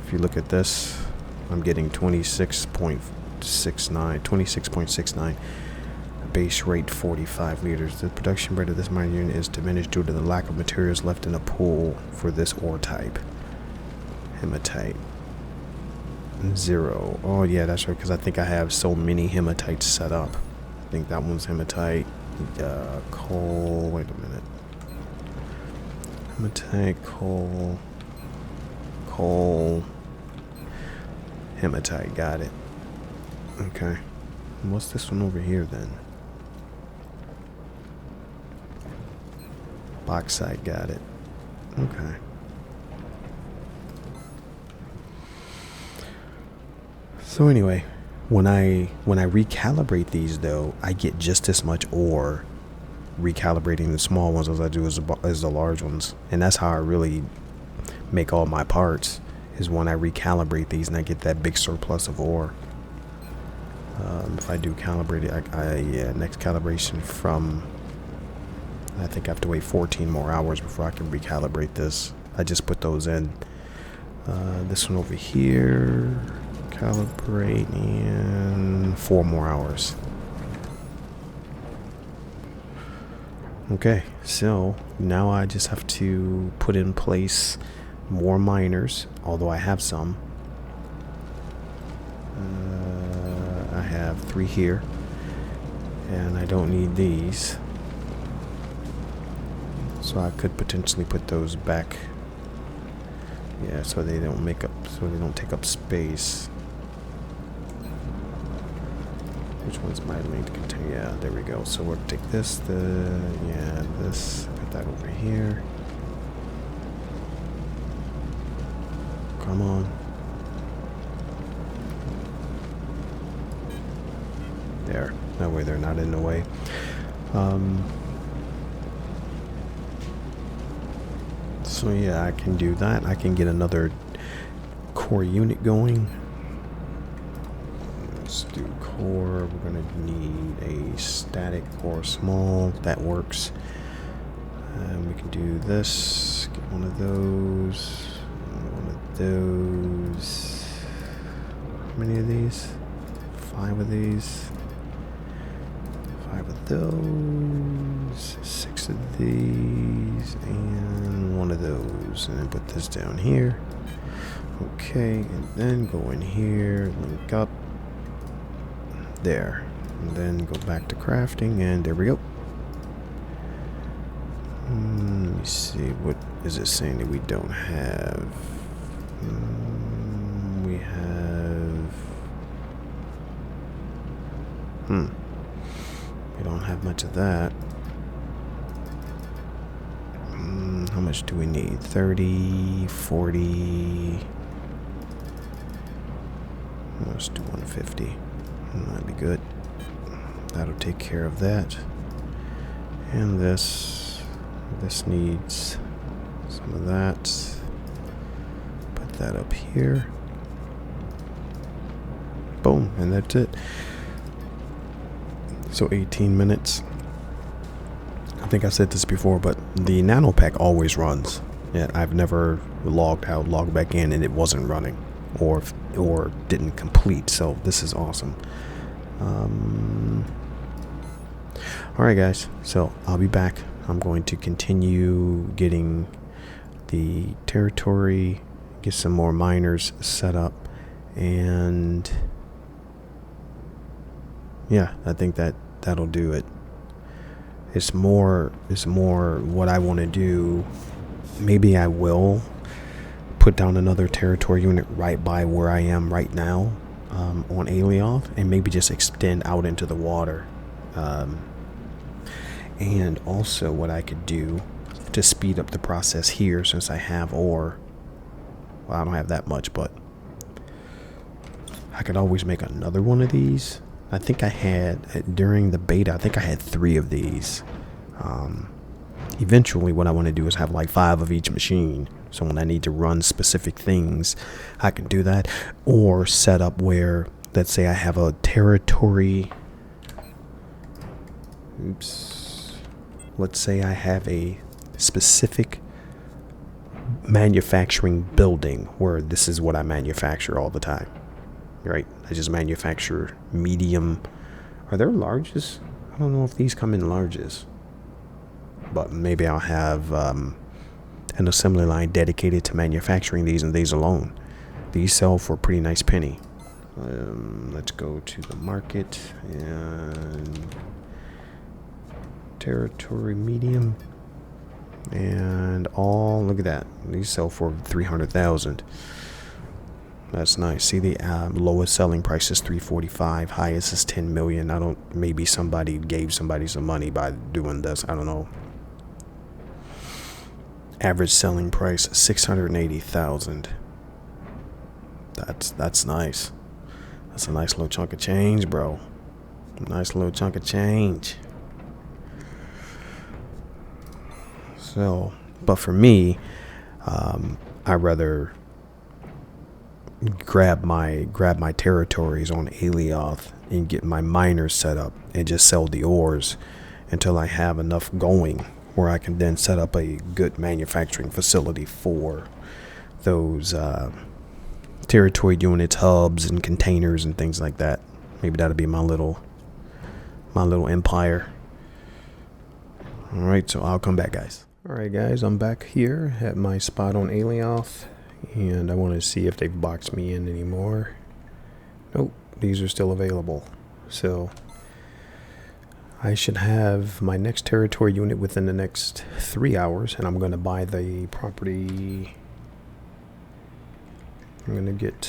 If you look at this, I'm getting 26.69, base rate 45 liters. The production rate of this mine unit is diminished due to the lack of materials left in a pool for this ore type. Hematite. 0. Oh yeah, that's right, because I think I have so many hematites set up. I think that one's hematite. Coal. Wait a minute. Hematite, coal, hematite. Got it. Okay. And what's this one over here then? Bauxite. Got it. Okay. So anyway, when I recalibrate these though, I get just as much ore recalibrating the small ones as I do as the large ones, and that's how I really make all my parts, is when I recalibrate these and I get that big surplus of ore. If I do calibrate it, yeah, next calibration from, I think I have to wait 14 more hours before I can recalibrate this. I just put those in. This one over here, calibrate in 4 more hours. Okay, so now I just have to put in place more miners, although I have some. I have 3 here, and I don't need these. So I could potentially put those back. Yeah, so they don't take up space. Which one's my linked container? Yeah, there we go. So we'll take this, this, put that over here. Come on. There. That way they're not in the way. So yeah, I can do that. I can get another core unit going. Let's do core. We're gonna need a static or small. That works. And we can do this. Get one of those. One of those. How many of these? 5 of these. 5 of those. 6 of these. And 1 of those. And then put this down here. Okay, and then go in here, link up. There. And then go back to crafting, and there we go. Let me see, what is it saying that we don't have? We have... We don't have much of that. How much do we need? 30, 40... Let's do 150. That'd be good. That'll take care of that. And this needs some of that. Put that up here. Boom, and that's it. So 18 minutes. I think I said this before, but the nano pack always runs. Yeah, I've never logged out, logged back in, and it wasn't running, or didn't complete. So this is awesome. All right, guys. So I'll be back. I'm going to continue getting the territory, get some more miners set up, and yeah, I think that'll do it. It's more what I want to do. Maybe I will put down another territory unit right by where I am right now on Alioth, and maybe just extend out into the water. And also what I could do to speed up the process here, since I have ore. Well, I don't have that much, but I could always make another one of these. I think I had, during the beta, I think I had 3 of these. Eventually what I want to do is have like 5 of each machine. So when I need to run specific things, I can do that. Or set up where, let's say I have a territory. Let's say I have a specific manufacturing building where this is what I manufacture all the time. Right? I just manufacture medium. Are there larges? I don't know if these come in larges. But maybe I'll have an assembly line dedicated to manufacturing these and these alone. These sell for a pretty nice penny. Let's go to the market and territory medium. And all, look at that. These sell for 300,000. That's nice. See, the lowest selling price is 345. Highest is 10 million. I don't, maybe somebody gave somebody some money by doing this. I don't know. Average selling price 680,000. That's nice. That's a nice little chunk of change, bro. Nice little chunk of change. So, but for me, I'd rather grab my territories on Alioth and get my miners set up and just sell the ores until I have enough going where I can then set up a good manufacturing facility for those territory units, hubs, and containers and things like that. Maybe that'll be my little empire. All right, so I'll come back, guys. All right, guys, I'm back here at my spot on Alioth, and I want to see if they've boxed me in anymore. Nope, these are still available. So I should have my next territory unit within the next 3 hours, and I'm going to buy the property. I'm going to get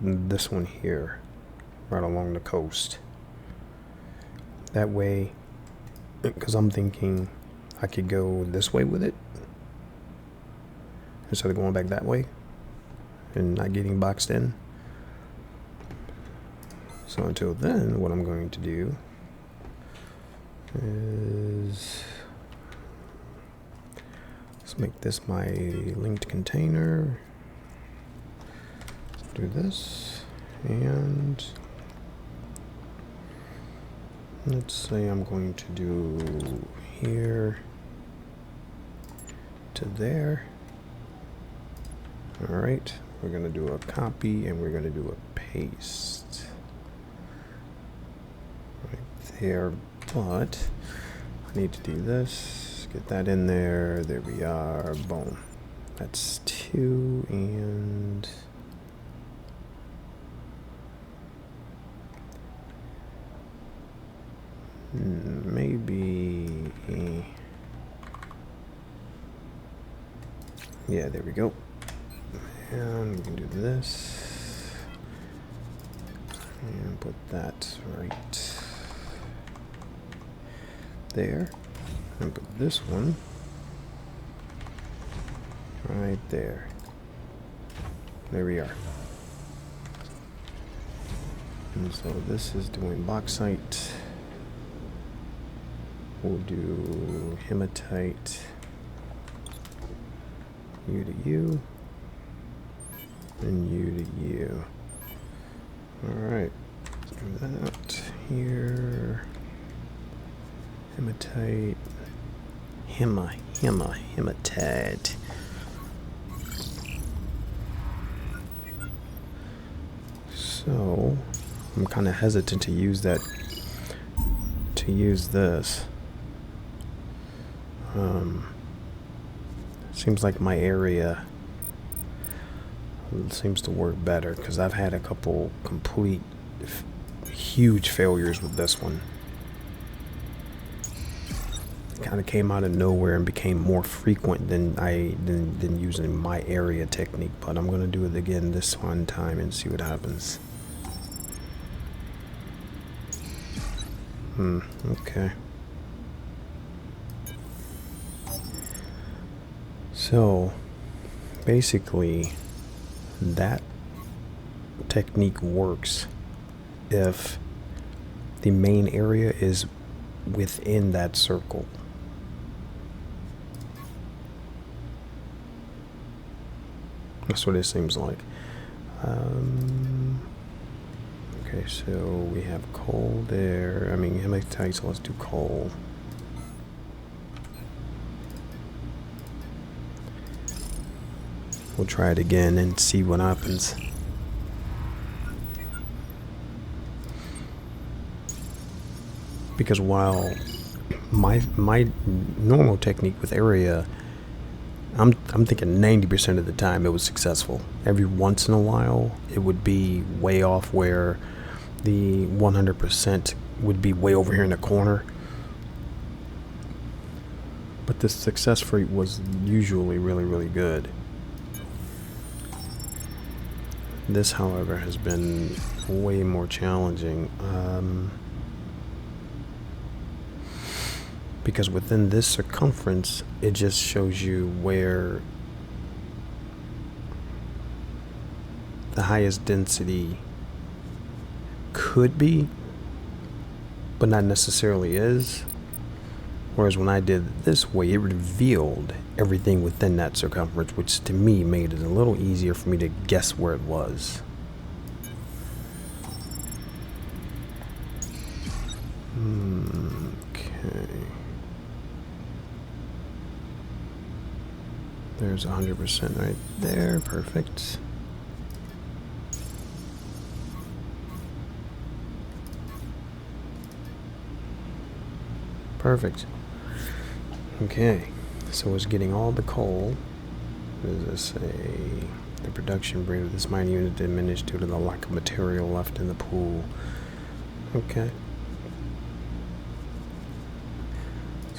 this one here, right along the coast. That way, because I'm thinking I could go this way with it, instead of going back that way, and not getting boxed in. So until then, what I'm going to do is, let's make this my linked container. Do this, and let's say I'm going to do here to there. All right, we're going to do a copy and we're going to do a paste right there, but I need to do this, get that in there. There we are. Boom. That's 2, and maybe, yeah, there we go. And we can do this and put that right there, and put this one right there. There we are. And so this is doing bauxite. We'll do hematite, U to U, and U to U. Alright, do that here. Hematite, hematite. So, I'm kind of hesitant to use that, this. Seems like my area seems to work better, because I've had a couple complete huge failures with this one. Kind of came out of nowhere and became more frequent than using my area technique, but I'm gonna do it again this one time and see what happens. Okay. So basically that technique works if the main area is within that circle. That's what it seems like. Okay, so we have coal there. I mean, hematite, so let's do coal. We'll try it again and see what happens. Because while my normal technique with area, I'm thinking 90% of the time it was successful. Every once in a while it would be way off, where the 100% would be way over here in the corner. But the success rate was usually really, really good. This, however, has been way more challenging. Because within this circumference, it just shows you where the highest density could be, but not necessarily is. Whereas when I did it this way, it revealed everything within that circumference, which to me made it a little easier for me to guess where it was. Okay. There's 100% right there. Perfect. Perfect. Okay, so it's getting all the coal. Does this say the production rate of this mine unit diminished due to the lack of material left in the pool? Okay.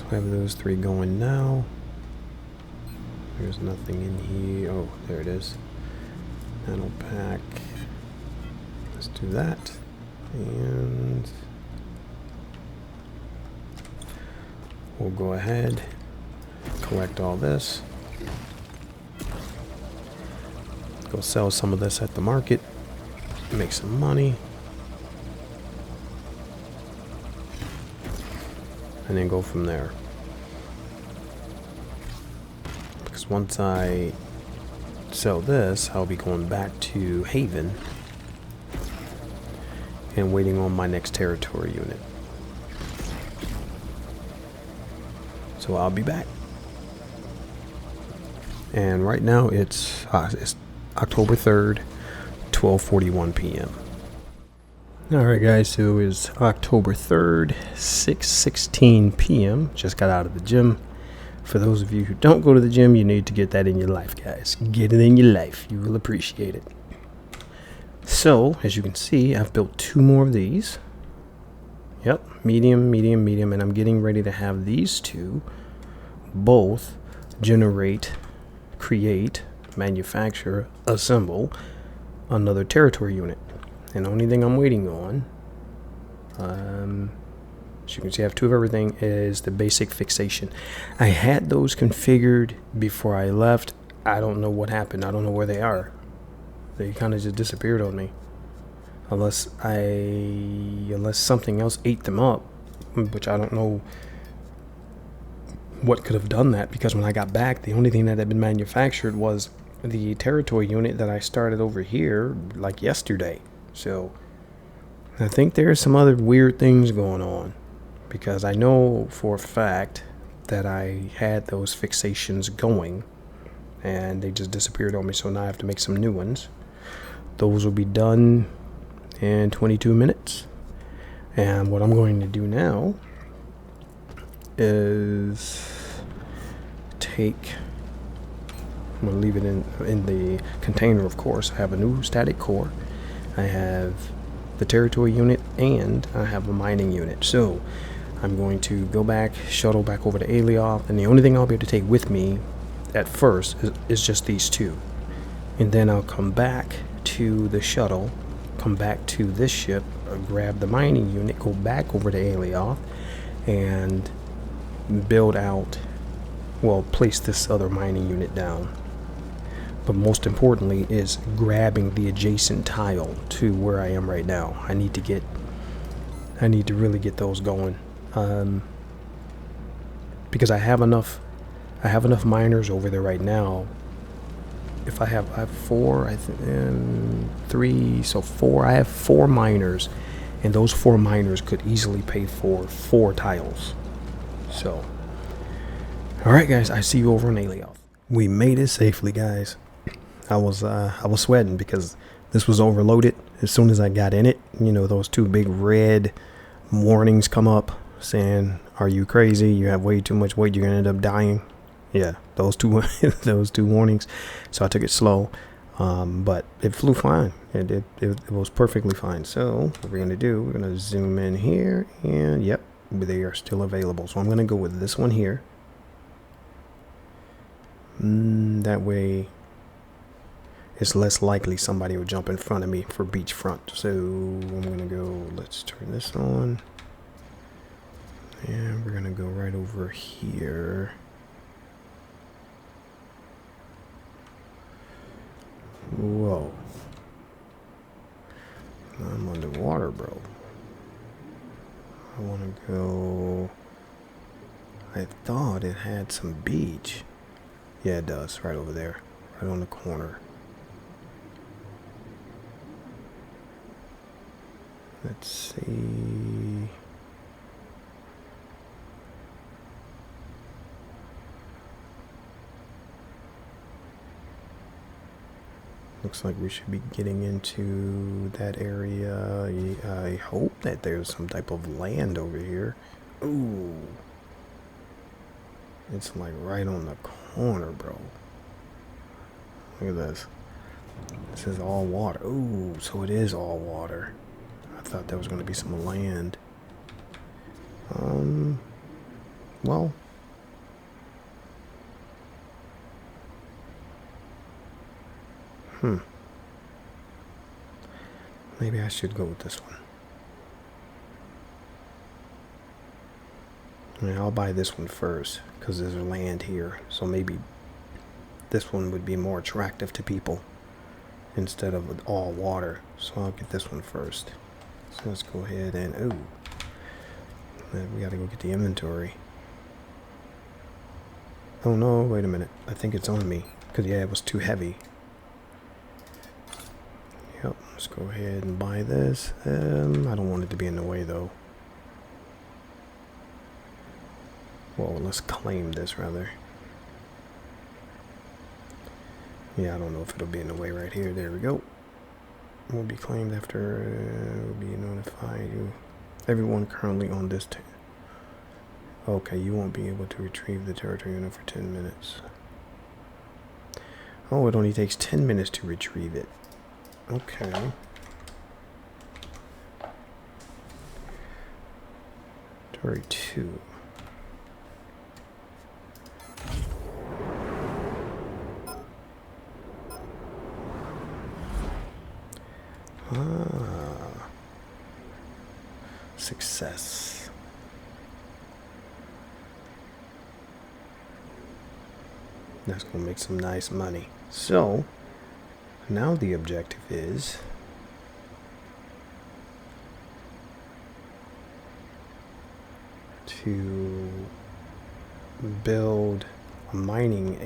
So I have those 3 going now. There's nothing in here. Oh, there it is. Nano pack. Let's do that. And we'll go ahead, collect all this. Go sell some of this at the market. Make some money. And then go from there. Because once I sell this, I'll be going back to Haven and waiting on my next territory unit. So I'll be back. And right now it's October 3rd, 12:41 p.m. Alright guys, so it's October 3rd, 6:16 p.m. Just got out of the gym. For those of you who don't go to the gym, you need to get that in your life, guys. Get it in your life. You will appreciate it. So, as you can see, I've built 2 more of these. Yep, medium, medium, medium. And I'm getting ready to have these 2 both generate, create, manufacture, assemble another territory unit. And the only thing I'm waiting on, as you can see, I have 2 of everything, is the basic fixation. I had those configured before I left. I don't know what happened. I don't know where they are. They kind of just disappeared on me. Unless something else ate them up, which I don't know what could have done that, because when I got back, the only thing that had been manufactured was the territory unit that I started over here like yesterday. So I think there's some other weird things going on, because I know for a fact that I had those fixations going and they just disappeared on me. So now I have to make some new ones. Those will be done in 22 minutes. And what I'm going to do now is I'm going to leave it in the container, of course. I have a new static core. I have the territory unit, and I have a mining unit. So I'm going to go back, shuttle back over to Alioth, and the only thing I'll be able to take with me at first is just these 2. And then I'll come back to the shuttle, come back to this ship, grab the mining unit, go back over to Alioth, and build out, well, place this other mining unit down. But most importantly is grabbing the adjacent tile to where I am right now. I need to really get those going, because I have enough miners over there right now. If I have 4, I think 3, so 4. I have 4 miners, and those 4 miners could easily pay for 4 tiles. So, all right, guys, I see you over on Alioth. We made it safely, guys. I was sweating because this was overloaded. As soon as I got in it, you know, those 2 big red warnings come up saying, "Are you crazy? You have way too much weight. You're gonna end up dying." Yeah, those 2 those 2 warnings. So I took it slow, but it flew fine. It was perfectly fine. So what we're gonna do, we're gonna zoom in here, and yep, they are still available. So I'm gonna go with this one here. That way it's less likely somebody will jump in front of me for beachfront. So I'm gonna go, let's turn this on, and we're gonna go right over here. Whoa, I'm underwater, bro. I want to go, I thought it had some beach. Yeah, it does, right over there, right on the corner. Let's see. Looks like we should be getting into that area. I hope that there's some type of land over here. Ooh. It's like right on the corner, bro. Look at this. This is all water. Ooh, so it is all water. I thought there was going to be some land. Well, maybe I should go with this one. Yeah, I'll buy this one first because there's land here. So maybe this one would be more attractive to people instead of all water. So I'll get this one first. So let's go ahead and, we gotta go get the inventory. Oh no, wait a minute. I think it's on me. Because, yeah, it was too heavy. Yep, let's go ahead and buy this. I don't want it to be in the way, though. Well, let's claim this, rather. Yeah, I don't know if it'll be in the way right here. There we go. Will be claimed after, will be notified. Everyone currently on this okay, you won't be able to retrieve the territory unit for 10 minutes. Oh, it only takes 10 minutes to retrieve it. Okay. Territory 2. Success. That's going to make some nice money. So, now the objective is to build a mining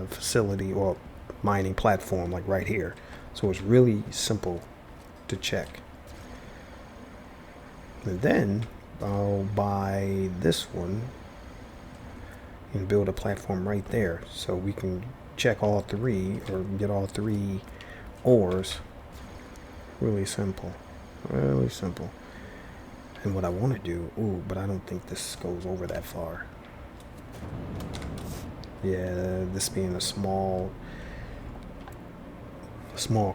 facility or mining platform like right here. So it's really simple to check. And then I'll buy this one and build a platform right there so we can check all three or get all three ores. Really simple. Really simple. And what I want to do, but I don't think this goes over that far. Yeah, this being a small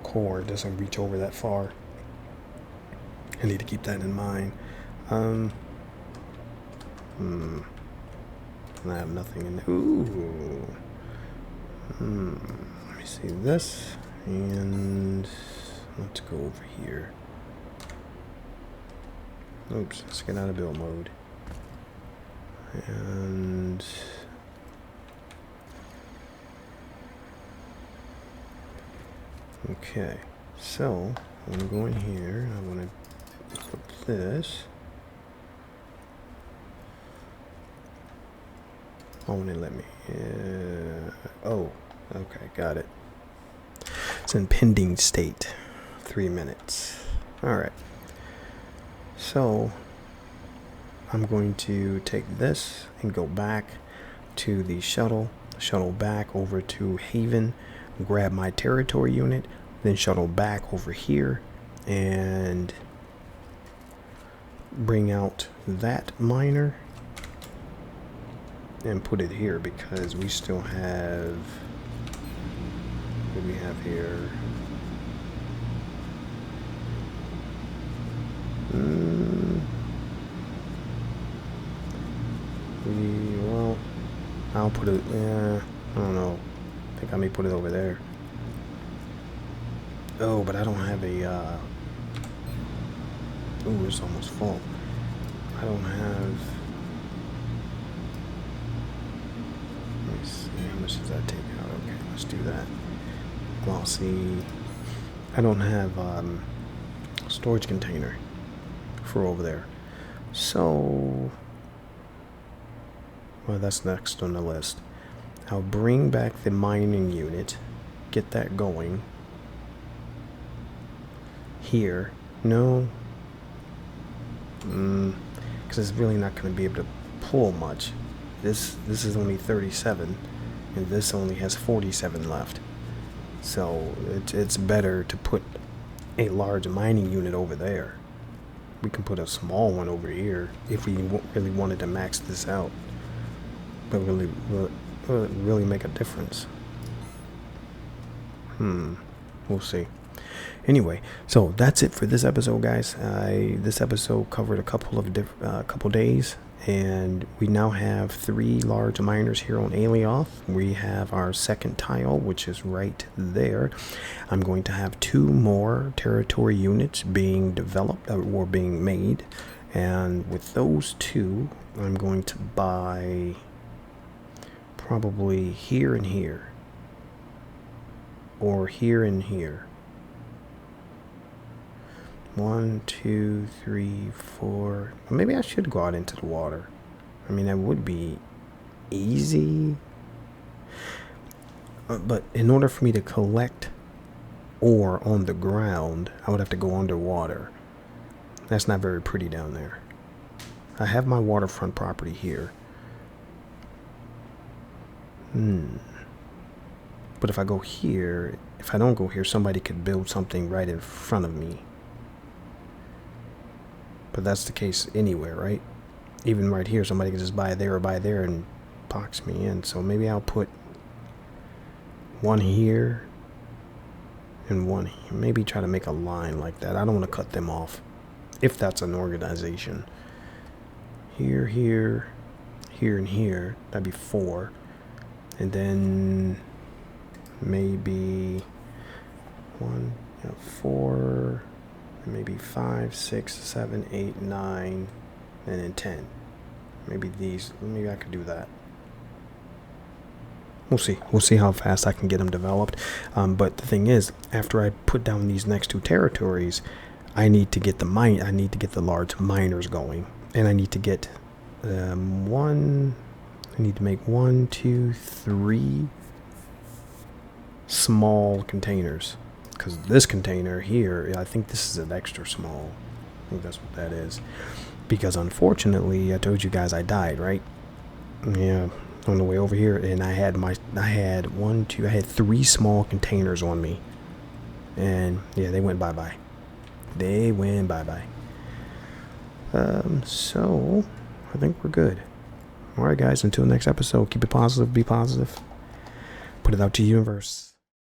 core, it doesn't reach over that far. I need to keep that in mind. I have nothing in there. Let me see this, and let's go over here. Oops, let's get out of build mode. And okay, so I'm gonna go in here. I want to put this. Oh, and it let me. Oh, okay, got it. It's in pending state. 3 minutes. All right. So I'm going to take this and go back to the shuttle back over to Haven, grab my territory unit, then shuttle back over here and bring out that miner and put it here because we still have, what do we have here? Well, I'll put it, I don't know. I think I may put it over there. Oh, but I don't have a, it's almost full. I don't have, let me see, how much does that take out? Okay, let's do that. Glossy. I don't have, a storage container for over there. So, well, that's next on the list. I'll bring back the mining unit, get that going. Here, no, because it's really not going to be able to pull much. This is only 37, and this only has 47 left. So it's better to put a large mining unit over there. We can put a small one over here if we really wanted to max this out. But really make a difference. We'll see. Anyway, so that's it for this episode, guys. This episode covered a couple days, And we now have 3 large miners here on Alioth. We have our second tile, which is right there. I'm going to have 2 more territory units being developed or being made. And with those 2, I'm going to buy probably here and here. Or here and here. 1, 2, 3, 4. Maybe I should go out into the water. I mean, that would be easy. But in order for me to collect ore on the ground, I would have to go underwater. That's not very pretty down there. I have my waterfront property here. But if I go here, if I don't go here, somebody could build something right in front of me. But that's the case anywhere, right? Even right here, somebody can just buy there or buy there and box me in. So maybe I'll put 1 here and 1 here. Maybe try to make a line like that. I don't want to cut them off, if that's an organization. Here, here, here, and here. That'd be 4. And then maybe 1, 4... maybe 5, 6, 7, 8, 9, and then 10. Maybe these. Maybe I could do that. We'll see. We'll see how fast I can get them developed. But the thing is, after I put down these next 2 territories, I need to get the I need to get the large miners going, and I need to get one. I need to make 1, 2, 3 small containers. Because this container here, I think this is an extra small. I think that's what that is. Because unfortunately, I told you guys I died, right? Yeah, on the way over here, and I had 3 small containers on me, and yeah, they went bye-bye. They went bye-bye. So I think we're good. All right, guys. Until next episode, keep it positive, be positive. Put it out to the universe.